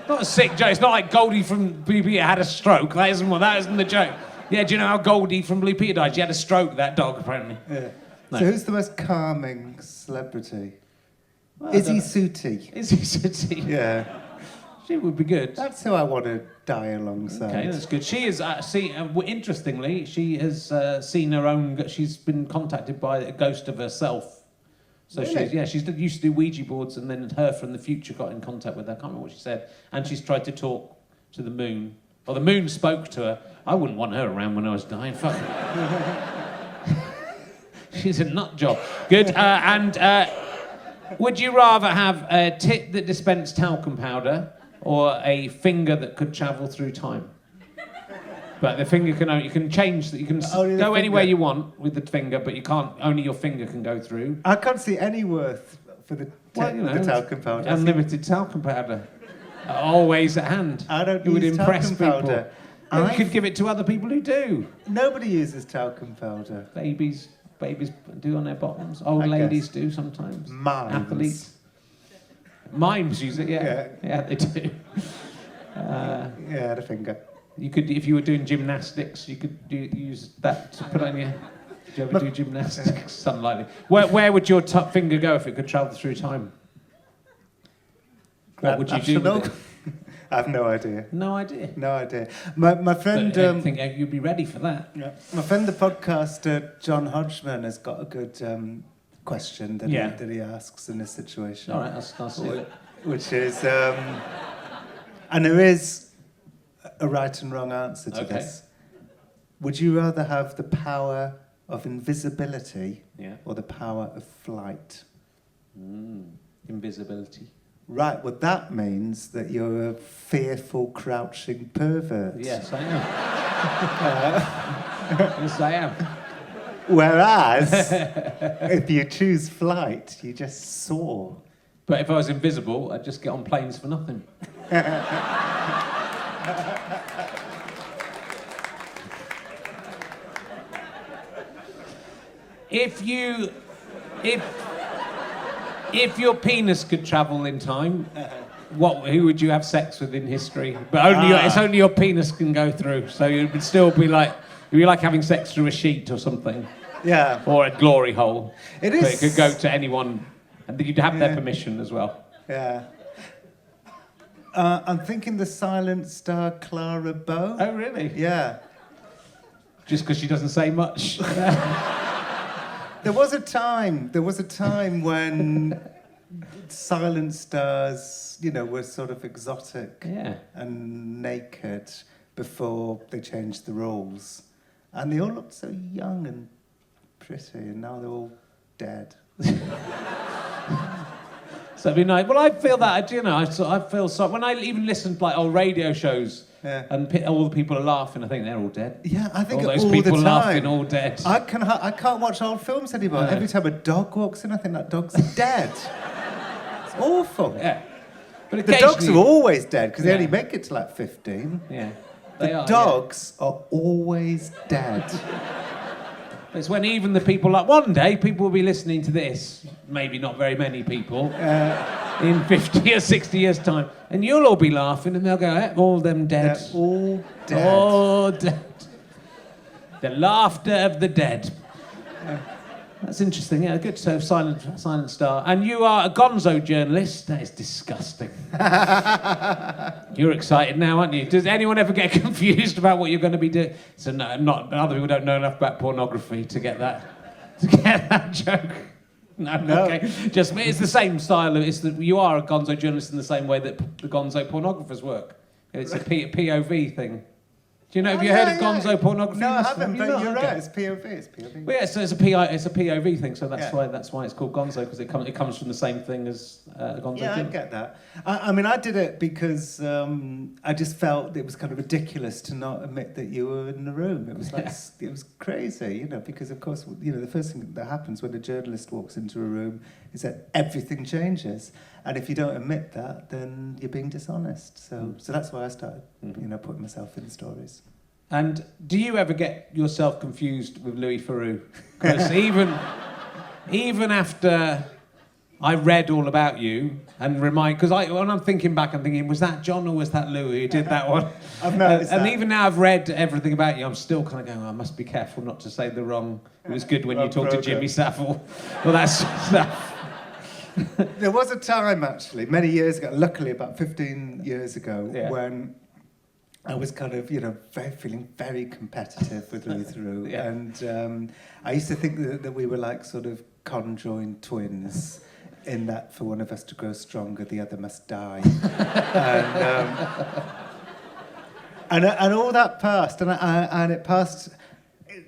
not a sick joke. It's not like Goldie from Blue Peter had a stroke. That isn't the joke. Yeah, do you know how Goldie from Blue Peter died? She had a stroke, that dog, apparently. Yeah. No. So who's the most calming celebrity? Izzy Sooty. Izzy Sooty? Yeah. She would be good. That's who I want to die alongside. Okay, that's good. She is, interestingly, she has seen her own... She's been contacted by a ghost of herself. So really? She's used to do Ouija boards, and then her from the future got in contact with her. I can't remember what she said. And she's tried to talk to the moon. Or the moon spoke to her. I wouldn't want her around when I was dying. Fuck her. She's a nut job. Good. Would you rather have a tit that dispensed talcum powder or a finger that could travel through time? But the finger you can change that. You can go anywhere you want with the finger, but you can't. Only your finger can go through. I can't see any worth for the talcum powder. Unlimited talcum powder, always at hand. I don't. It would use impress talcum people. Powder. You could give it to other people who do. Nobody uses talcum powder. Babies do on their bottoms. Old ladies do sometimes. Mimes. Athletes. Mimes use it, yeah. Yeah, they do. The finger. You could, if you were doing gymnastics, you could use that to put on your... Did you ever do gymnastics? Something like that. Where would your finger go if it could travel through time? What would you do with it? I have no idea. No idea? No idea. My friend... I think you'd be ready for that. Yeah. My friend, the podcaster, John Hodgman, has got a good question that he asks in this situation. All right, I'll see it. Which is... and there is a right and wrong answer to this. Would you rather have the power of invisibility or the power of flight? invisibility. Right, well that means that you're a fearful, crouching pervert. Yes, I am. Yes, I am. Whereas, if you choose flight, you just soar. But if I was invisible, I'd just get on planes for nothing. If your penis could travel in time, who would you have sex with in history? But it's only your penis can go through, so it would still be like having sex through a sheet or something. Yeah. Or a glory hole. It is. But it could go to anyone, and you'd have their permission as well. Yeah. I'm thinking the silent star Clara Bow. Oh, really? Yeah. Just because she doesn't say much. There was a time when silent stars, were sort of exotic and naked before they changed the rules. And they all looked so young and pretty, and now they're all dead. So it'd be nice. Well, I feel that, I feel so. When I even listen to old radio shows, and all the people are laughing, I think they're all dead. Yeah, I think all those people laughing, all dead. I can't watch old films anymore. Every time a dog walks in, I think that dog's dead. It's awful. Yeah. But the dogs are always dead because they only make it to 15. Yeah. The dogs are always dead. It's when even the people one day people will be listening to this, maybe not very many people, in 50 or 60 years' time, and you'll all be laughing and they'll go, all them dead. They're all dead. All dead. The laughter of the dead. That's interesting, yeah, good. So, silent star. And you are a gonzo journalist. That is disgusting. You're excited now, aren't you? Does anyone ever get confused about what you're going to be doing? So no, other people don't know enough about pornography to get that joke. No. Okay. Just it's the same style. You are a gonzo journalist in the same way that the gonzo pornographers work. It's a POV thing. Do you know? Have you heard of gonzo pornography? No, I haven't. But you're right. It's POV. It's POV. Well, yeah. So it's a POV thing. So that's why it's called gonzo, because it comes from the same thing as gonzo. Yeah, I get that. I did it because I just felt it was kind of ridiculous to not admit that you were in the room. It was it was crazy, because of course, the first thing that happens when a journalist walks into a room is that everything changes, and if you don't admit that, then you're being dishonest. So that's why I started, putting myself in the stories. And do you ever get yourself confused with Louis Theroux? Because even after I read all about you and because when I'm thinking back, I'm thinking, was that John or was that Louis who did that one? I've noticed that. And even now I've read everything about you, I'm still kind of going, I must be careful not to say the wrong. It was good when you talked to Jimmy Savile. Well, that's stuff. There was a time, actually, many years ago, luckily about 15 years ago, when I was kind of, feeling very competitive with Louis Theroux. And I used to think that we were like sort of conjoined twins, in that for one of us to grow stronger, the other must die. and all that passed, and it passed.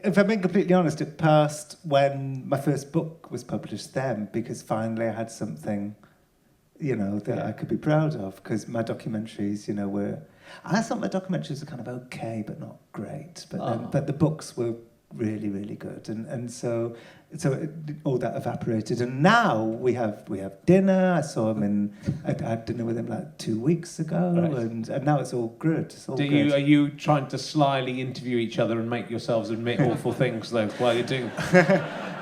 If I'm being completely honest, it passed when my first book was published then, because finally I had something, that I could be proud of, because my documentaries, were... I thought my documentaries were kind of okay, but not great. But the books were really, really good. And so all that evaporated. And now we have dinner. I had dinner with him 2 weeks ago. Right. And now it's all good. It's all good. Are you trying to slyly interview each other and make yourselves admit awful things, though, while you're doing...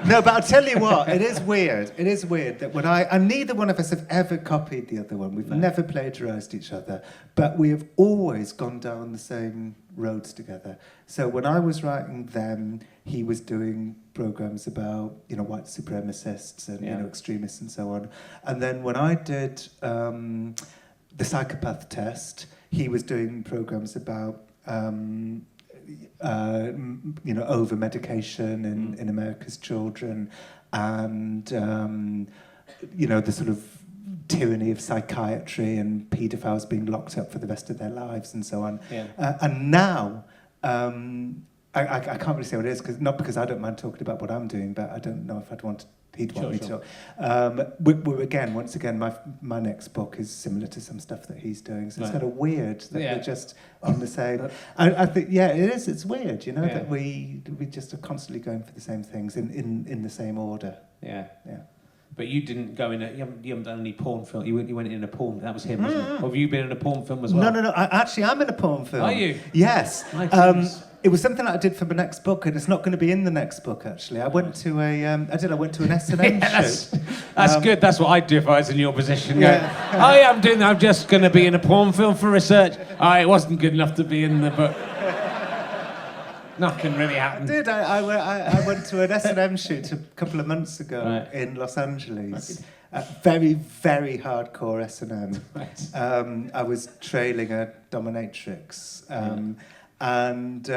No, but I'll tell you what, it is weird. It is weird that and neither one of us have ever copied the other one. We've never plagiarised each other, but we have always gone down the same roads together. So when I was writing them, he was doing programmes about, white supremacists and, extremists and so on. And then when I did the psychopath test, he was doing programmes about... over medication in America's children, and the sort of tyranny of psychiatry and paedophiles being locked up for the rest of their lives and so on. And now I can't really say what it is, not because I don't mind talking about what I'm doing, but I don't know if I'd want to he'd want me Sure. to. Once again, my next book is similar to some stuff that he's doing. So it's kind of weird that we're just on the same. I think, it is. It's weird, that we just are constantly going for the same things in the same order. Yeah. Yeah. But you didn't go in. You haven't done any porn film. You went in a porn. That was him, wasn't it? Or have you been in a porn film as well? No. I'm in a porn film. Are you? Yes. It was something that I did for the next book, and it's not going to be in the next book. Actually, I went to an S&M shoot. That's good. That's what I'd do if I was in your position. Yeah. I'm just going to be in a porn film for research. It wasn't good enough to be in the book. Nothing really happened. I did. I went to an S&M shoot a couple of months ago in Los Angeles. Very, very hardcore S&M. Right. I was trailing a dominatrix. And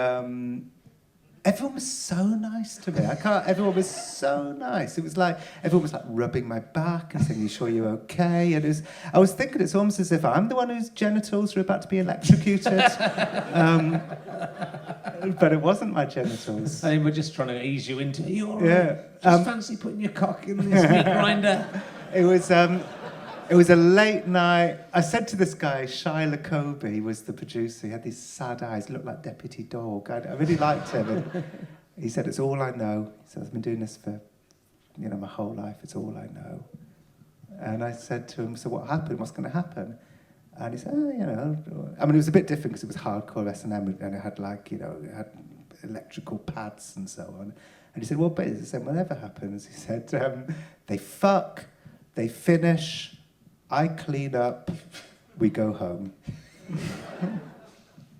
everyone was so nice to me. Everyone was so nice. It was like, everyone was like rubbing my back and saying, "You sure you're okay?" And I was thinking it's almost as if I'm the one whose genitals are about to be electrocuted. But it wasn't my genitals. They were just trying to ease you into it. You all right? Yeah. Just fancy putting your cock in this meat grinder. It was a late night. I said to this guy, Shia LaCobe was the producer. He had these sad eyes, looked like Deputy Dog. I really liked him. And he said, "It's all I know." He said, "I've been doing this for, my whole life. It's all I know." And I said to him, "So what happened? What's going to happen?" And he said, it was a bit different because it was hardcore S&M, and it had it had electrical pads and so on. And he said, "Well, but whatever happens," he said, "they fuck, they finish, I clean up, we go home."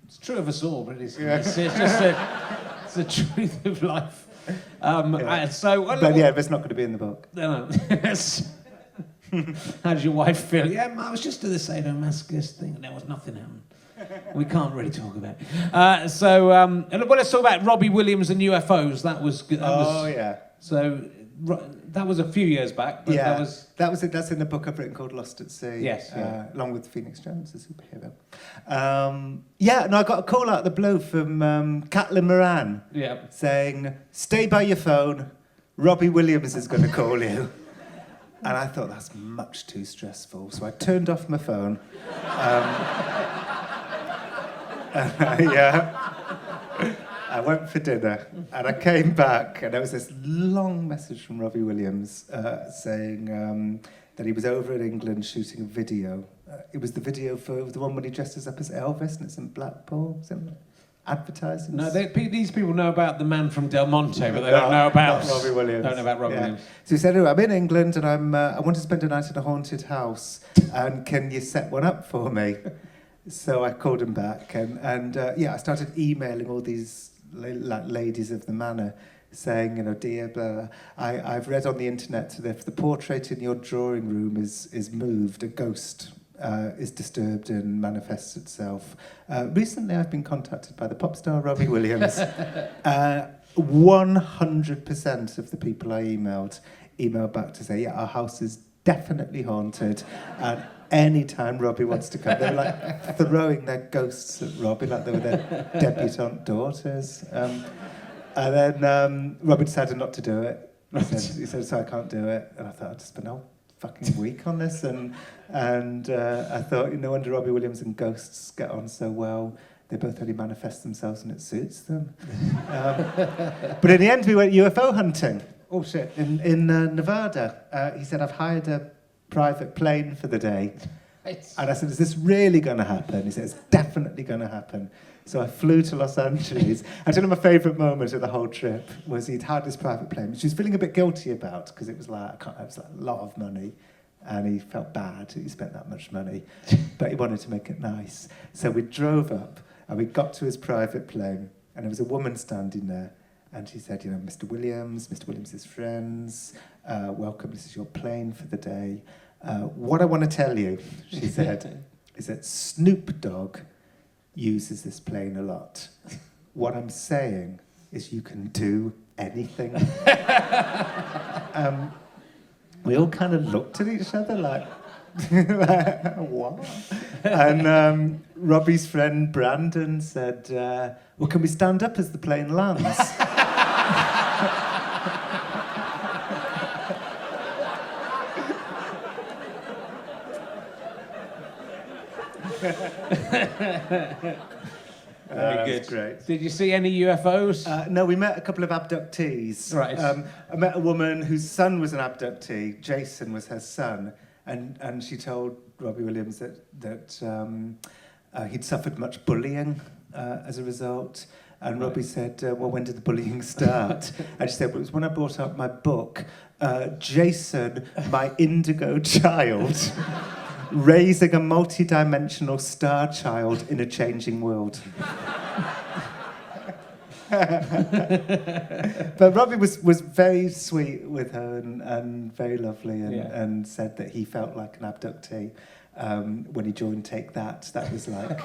It's true of us all, really. It's just it's the truth of life. But it's not going to be in the book. No. How did your wife feel? Yeah, I was just to the sadomasochist thing, and there was nothing happened. We can't really talk about it. Let's talk about Robbie Williams and UFOs. That was good. Yeah. So that was a few years back. But that's in the book I've written called Lost at Sea. Yes. Along with Phoenix Jones, the superhero. I got a call out of the blue from Caitlin Moran. Yeah. Saying, "Stay by your phone. Robbie Williams is going to call you." And I thought, that's much too stressful. So I turned off my phone. I went for dinner, and I came back, and there was this long message from Robbie Williams saying that he was over in England shooting a video. It was the video for the one when he dresses up as Elvis, and it's in Blackpool, advertising. No, these people know about the man from Del Monte, but they don't know about Robbie Williams. Don't know about Robbie Williams. So he said, "I'm in England, and I want to spend a night in a haunted house, and can you set one up for me?" So I called him back, and I started emailing all these ladies of the manor, saying, "Dear, blah, I've read on the internet that if the portrait in your drawing room is moved, a ghost is disturbed and manifests itself. Recently, I've been contacted by the pop star Robbie Williams." 100% of the people I emailed back to say, "Yeah, our house is definitely haunted, and anytime Robbie wants to come." They were like throwing their ghosts at Robbie like they were their debutante daughters. And then Robbie decided not to do it. He said, "So I can't do it." And I thought, I'd just spend a whole fucking week on this. And I thought, no wonder Robbie Williams and ghosts get on so well. They both only manifest themselves and it suits them. But in the end, we went UFO hunting. Oh, shit. In Nevada. He said, "I've hired a private plane for the day." And I said, "Is this really going to happen?" He said, "It's definitely going to happen." So I flew to Los Angeles. I tell him my favourite moment of the whole trip was he'd had this private plane, which he was feeling a bit guilty about because it was like a lot of money. And he felt bad that he spent that much money. But he wanted to make it nice. So we drove up and we got to his private plane. And there was a woman standing there. And she said, "Mr. Williams' friends, welcome, this is your plane for the day. What I want to tell you," she said, "is that Snoop Dogg uses this plane a lot. What I'm saying is you can do anything." We all kind of looked at each other like what? And Robbie's friend Brandon said, "Well, can we stand up as the plane lands?" Very good. Great. Did you see any UFOs? No, we met a couple of abductees. Right. I met a woman whose son was an abductee. Jason was her son, and she told Robbie Williams that he'd suffered much bullying as a result. And Robbie said, well, when did the bullying start? And she said, well, it was when I brought out my book, Jason, My Indigo Child, Raising a Multi-Dimensional Star Child in a Changing World. But Robbie was very sweet with her and very lovely and said that he felt like an abductee. When he joined Take That was like.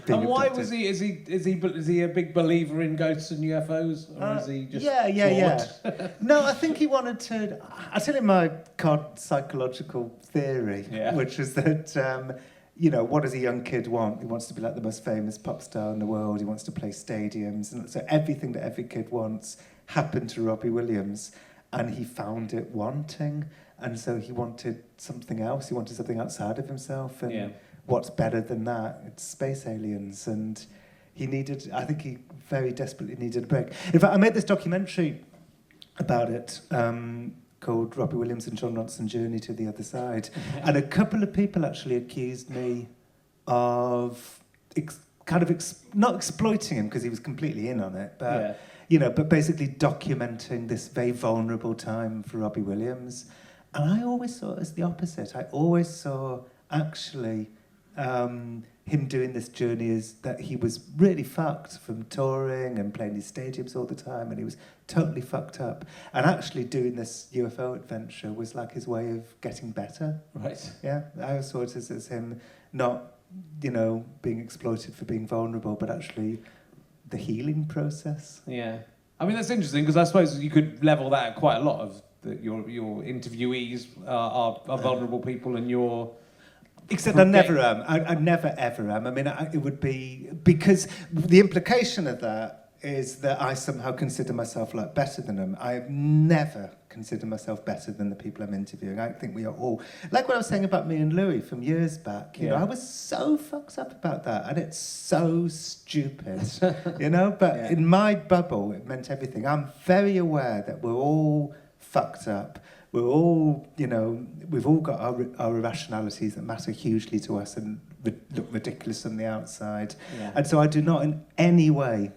And why was he? Is he a big believer in ghosts and UFOs, or is he just bored? No, I think he wanted to. I'll tell you my psychological theory, which was that what does a young kid want? He wants to be like the most famous pop star in the world. He wants to play stadiums, and so everything that every kid wants happened to Robbie Williams, and he found it wanting. And so he wanted something else. He wanted something outside of himself. And what's better than that? It's space aliens. And I think he very desperately needed a break. In fact, I made this documentary about it called Robbie Williams and Jon Ronson Journey to the Other Side. And a couple of people actually accused me of not exploiting him because he was completely in on it, but but basically documenting this very vulnerable time for Robbie Williams. And I always saw it as the opposite. I always saw, actually, him doing this journey as that he was really fucked from touring and playing these stadiums all the time, and he was totally fucked up. And actually doing this UFO adventure was like his way of getting better. Right. Yeah, I always saw it as him not, being exploited for being vulnerable, but actually the healing process. Yeah. I mean, that's interesting, because I suppose you could level that at quite a lot of your interviewees are vulnerable people, and you're... Except I never am. I never ever am. I mean, it would be... Because the implication of that is that I somehow consider myself like better than them. I have never considered myself better than the people I'm interviewing. I think we are all... Like what I was saying about me and Louis from years back, you know, I was so fucked up about that, and it's so stupid, But in my bubble, it meant everything. I'm very aware that we're all fucked up. We're all, we've all got our irrationalities that matter hugely to us and look ridiculous on the outside. Yeah. And so I do not in any way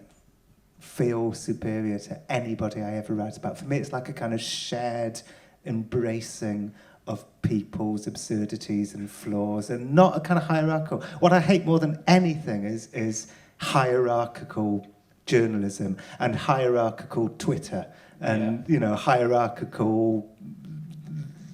feel superior to anybody I ever write about. For me, it's like a kind of shared embracing of people's absurdities and flaws, and not a kind of hierarchical. What I hate more than anything is hierarchical journalism and hierarchical Twitter. And hierarchical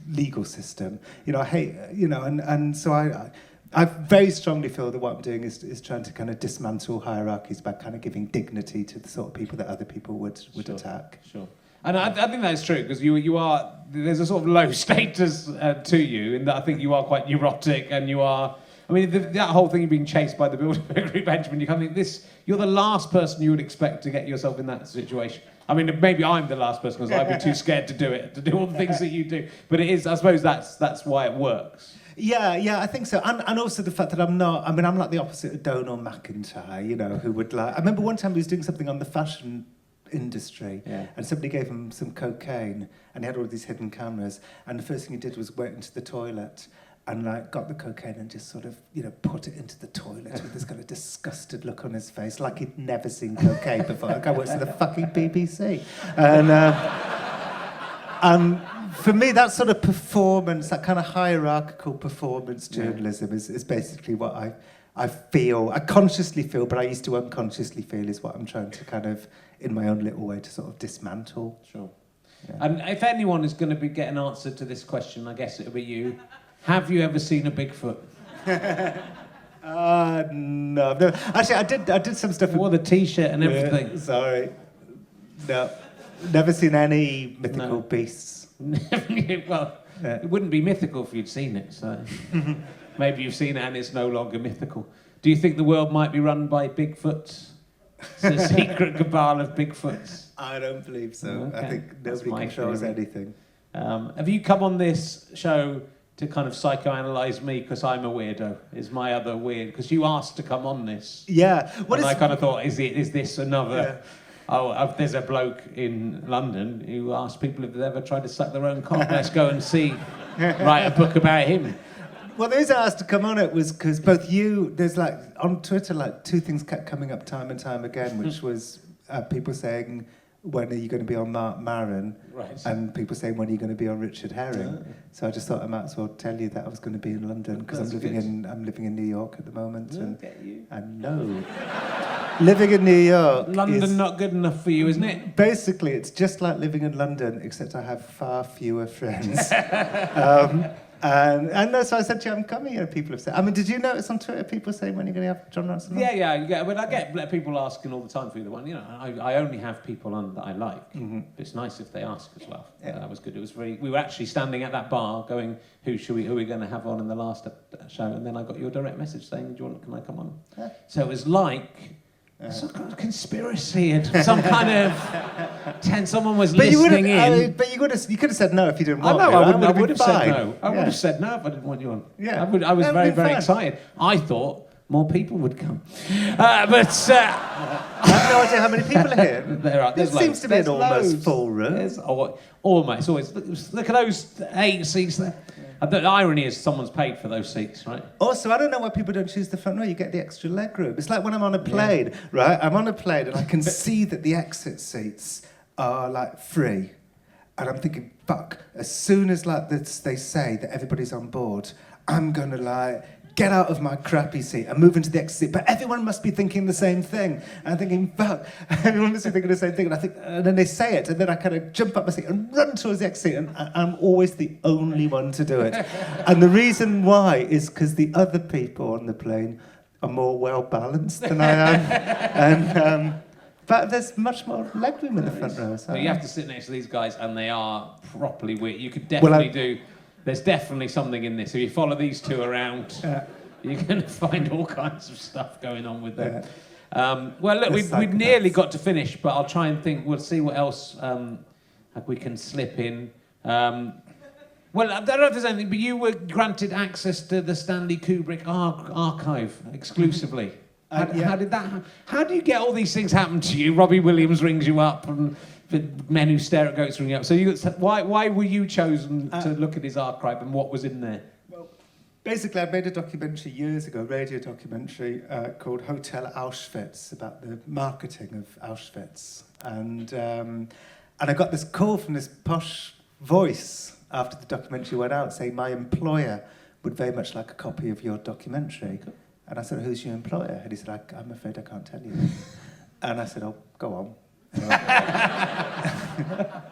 legal system. I hate, and so I very strongly feel that what I'm doing is trying to kind of dismantle hierarchies by kind of giving dignity to the sort of people that other people would attack. Sure. And I think that's true, because you are, there's a sort of low status to you, in that I think you are quite neurotic, and you are, I mean, that whole thing of being chased by the Bilderberg Group Benjamin, you kind of think you're the last person you would expect to get yourself in that situation. I mean, maybe I'm the last person, because I'd be too scared to do all the things that you do. But it is, I suppose that's why it works. Yeah, I think so. And also the fact that I'm like the opposite of Donal McIntyre, who would like... I remember one time he was doing something on the fashion industry, and somebody gave him some cocaine, and he had all these hidden cameras, and the first thing he did was went into the toilet and got the cocaine and just sort of, put it into the toilet with this kind of disgusted look on his face, like he'd never seen cocaine before. The guy works for the fucking BBC. And for me, that sort of performance, that kind of hierarchical performance journalism is basically what I feel, I consciously feel, but I used to unconsciously feel, is what I'm trying to kind of, in my own little way, to sort of dismantle. Sure. Yeah. And if anyone is going to get an answer to this question, I guess it'll be you. Have you ever seen a Bigfoot? No. Actually, I did some stuff. Wore the T-shirt and everything. Sorry. No. Never seen any mythical beasts. Well, it wouldn't be mythical if you'd seen it, so... Maybe you've seen it and it's no longer mythical. Do you think the world might be run by Bigfoots? It's a secret cabal of Bigfoots. I don't believe so. Okay. I think nobody controls anything. Have you come on this show to kind of psychoanalyze me because I'm a weirdo. Is my other weird? Because you asked to come on this. Yeah. And I kind of thought, is this another? Yeah. Oh, there's a bloke in London who asked people if they've ever tried to suck their own cock. Let's go and see. Write a book about him. Well, the reason I asked to come on it was because both you, there's like on Twitter, like two things kept coming up time and time again, which was people saying, when are you going to be on Mark Maron? Right. And people saying, when are you going to be on Richard Herring? Oh. So I just thought I might as well tell you that I was going to be in London because I'm living in New York at the moment. I know. Living in New York. London is not good enough for you, isn't it? Basically, it's just like living in London, except I have far fewer friends. And so I said to you, I'm coming here. People have said. I mean, did you notice on Twitter people saying when you're going to have Jon Ronson on? Yeah. But I get people asking all the time for the one. You know, I only have people on that I like. Mm-hmm. It's nice if they ask as well. Yeah. That was good. It was very. We were actually standing at that bar, going, who are we going to have on in the last show? And then I got your direct message saying, can I come on? Yeah. So it was like some kind of conspiracy and some kind of someone was listening in. But you could have said no if you didn't want to. I would have said no. I would have said no if I didn't want you on. Yeah. I was very, very excited. I thought more people would come. I have no idea how many people are here. There seems to be an almost full room. Almost. Always. Look at those 8 seats there. The irony is someone's paid for those seats, right? Also, I don't know why people don't choose the front row. You get the extra leg room. It's like when I'm on a plane, right? I'm on a plane and I can see that the exit seats are like free. And I'm thinking, fuck, as soon as they say that everybody's on board, I'm going to get out of my crappy seat and move into the exit seat. But everyone must be thinking the same thing. And I'm thinking, fuck, everyone must be thinking the same thing. And then they say it, and then I kind of jump up my seat and run towards the exit seat, and I'm always the only one to do it. And the reason why is because the other people on the plane are more well-balanced than I am. But there's much more legroom in the front row. So you have to sit next to these guys, and they are properly weird. You could definitely do... There's definitely something in this. If you follow these two around, you're going to find all kinds of stuff going on with them. Well, look, we've nearly got to finish, but I'll try and think. We'll see what else we can slip in. Well, I don't know if there's anything, but you were granted access to the Stanley Kubrick archive exclusively. How did that happen? How do you get all these things happen to you? Robbie Williams rings you up and... Men Who Stare at Goats ringing up. So why were you chosen to look at his archive and what was in there? Well, basically, I made a documentary years ago, a radio documentary called Hotel Auschwitz, about the marketing of Auschwitz. And I got this call from this posh voice after the documentary went out saying my employer would very much like a copy of your documentary. Okay. And I said, who's your employer? And he said, I'm afraid I can't tell you. And I said, oh, go on.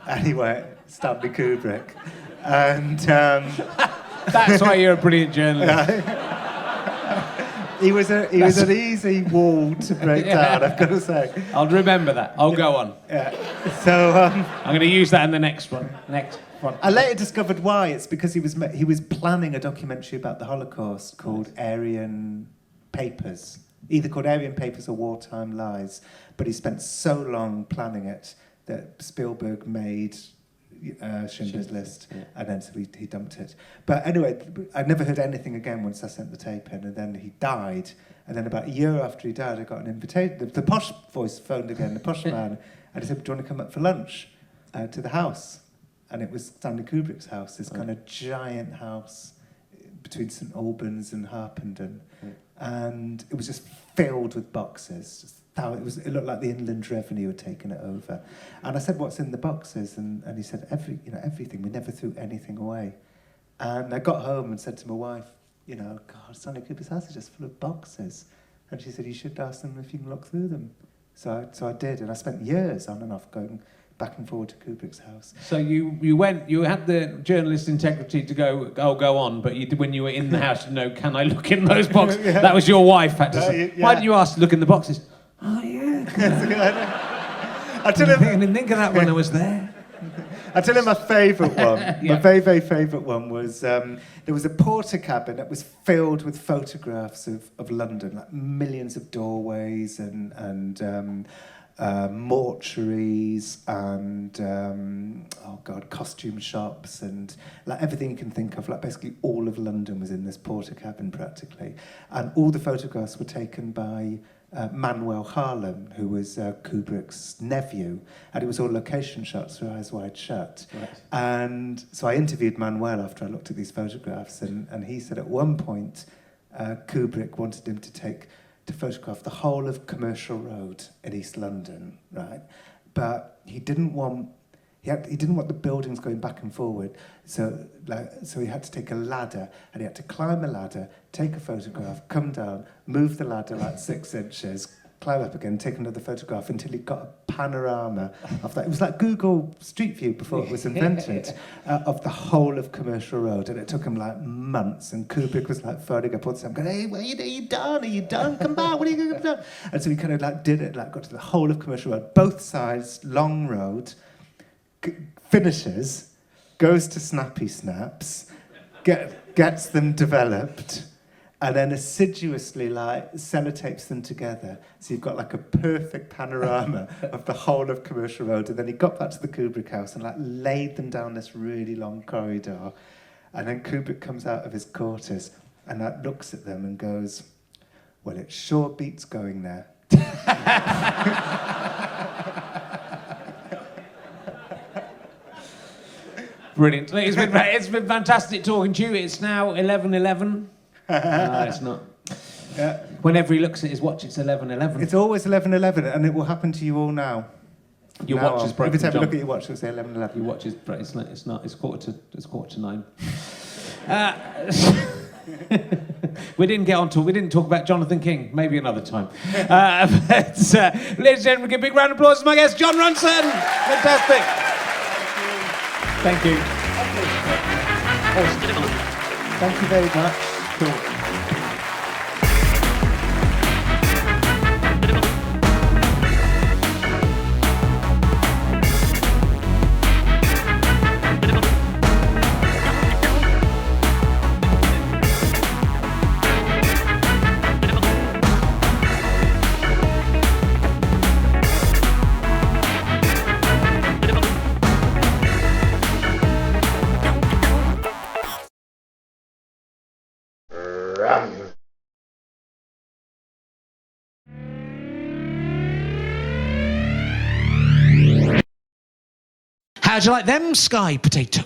Anyway, Stanley Kubrick, and that's why you're a brilliant journalist. He was an easy wall to break down, I've got to say. I'll remember that. I'll go on. Yeah. So I'm going to use that in the next one. I later discovered why. It's because he was planning a documentary about the Holocaust called Aryan Papers. Either called Aryan Papers or Wartime Lies, but he spent so long planning it that Spielberg made Schindler's List, and then so he dumped it. But anyway, I never heard anything again once I sent the tape in, and then he died, and then about a year after he died, I got an invitation. The posh voice phoned again, the posh man, and he said, do you want to come up for lunch to the house? And it was Stanley Kubrick's house, this kind of giant house between St Albans and Harpenden. And it was just filled with boxes. It looked like the Inland Revenue had taken it over. And I said, what's in the boxes? And he said, everything. We never threw anything away. And I got home and said to my wife, God, Stanley Kubrick's house is just full of boxes. And she said, you should ask them if you can look through them. So I did, and I spent years on and off going back and forward to Kubrick's house. So you had the journalist integrity to go on, but when you were in the house, can I look in those boxes? Yeah. That was your wife had to say. Yeah. Why didn't you ask to look in the boxes? Oh, yeah. I didn't think of that when I was there. I'll tell you my favourite one. My very, very favourite one was, there was a porter cabin that was filled with photographs of London, like millions of doorways and mortuaries and costume shops and like everything you can think of. Like basically all of London was in this porter cabin practically, and all the photographs were taken by Manuel Harlem, who was Kubrick's nephew, and it was all location shots through Eyes Wide Shut. Right. And so I interviewed Manuel after I looked at these photographs, and he said at one point Kubrick wanted him to photograph the whole of Commercial Road in East London, right? But he didn't want the buildings going back and forward, so he had to take a ladder, and he had to climb a ladder, take a photograph, come down, move the ladder like 6 inches, climb up again, take another photograph until he got a panorama of that. It was like Google Street View before it was invented, of the whole of Commercial Road, and it took him like months, and Kubrick was like phoning up all the time, going, hey, are you done? Are you done? Come back, what are you going to do? And so he kind of like did it, like got to the whole of Commercial Road, both sides, long road, finishes, goes to Snappy Snaps, gets them developed, and then assiduously like sellotapes them together. So you've got like a perfect panorama of the whole of Commercial Road. And then he got back to the Kubrick house and like laid them down this really long corridor. And then Kubrick comes out of his quarters and like looks at them and goes, well, it sure beats going there. Brilliant. It's been fantastic talking to you. It's now 11:11. No, it's not. Yeah. Whenever he looks at his watch, it's 11:11. It's always 11:11, and it will happen to you all now. Your watch is broken. Every time you look at your watch, it'll say 11:11. Your watch is broken. It's not. It's quarter to 9. We didn't talk about Jonathan King. Maybe another time. Ladies and gentlemen, give a big round of applause to my guest, Jon Ronson. Fantastic. Thank you. Thank you very much. Cool. How'd you like them sky potatoes?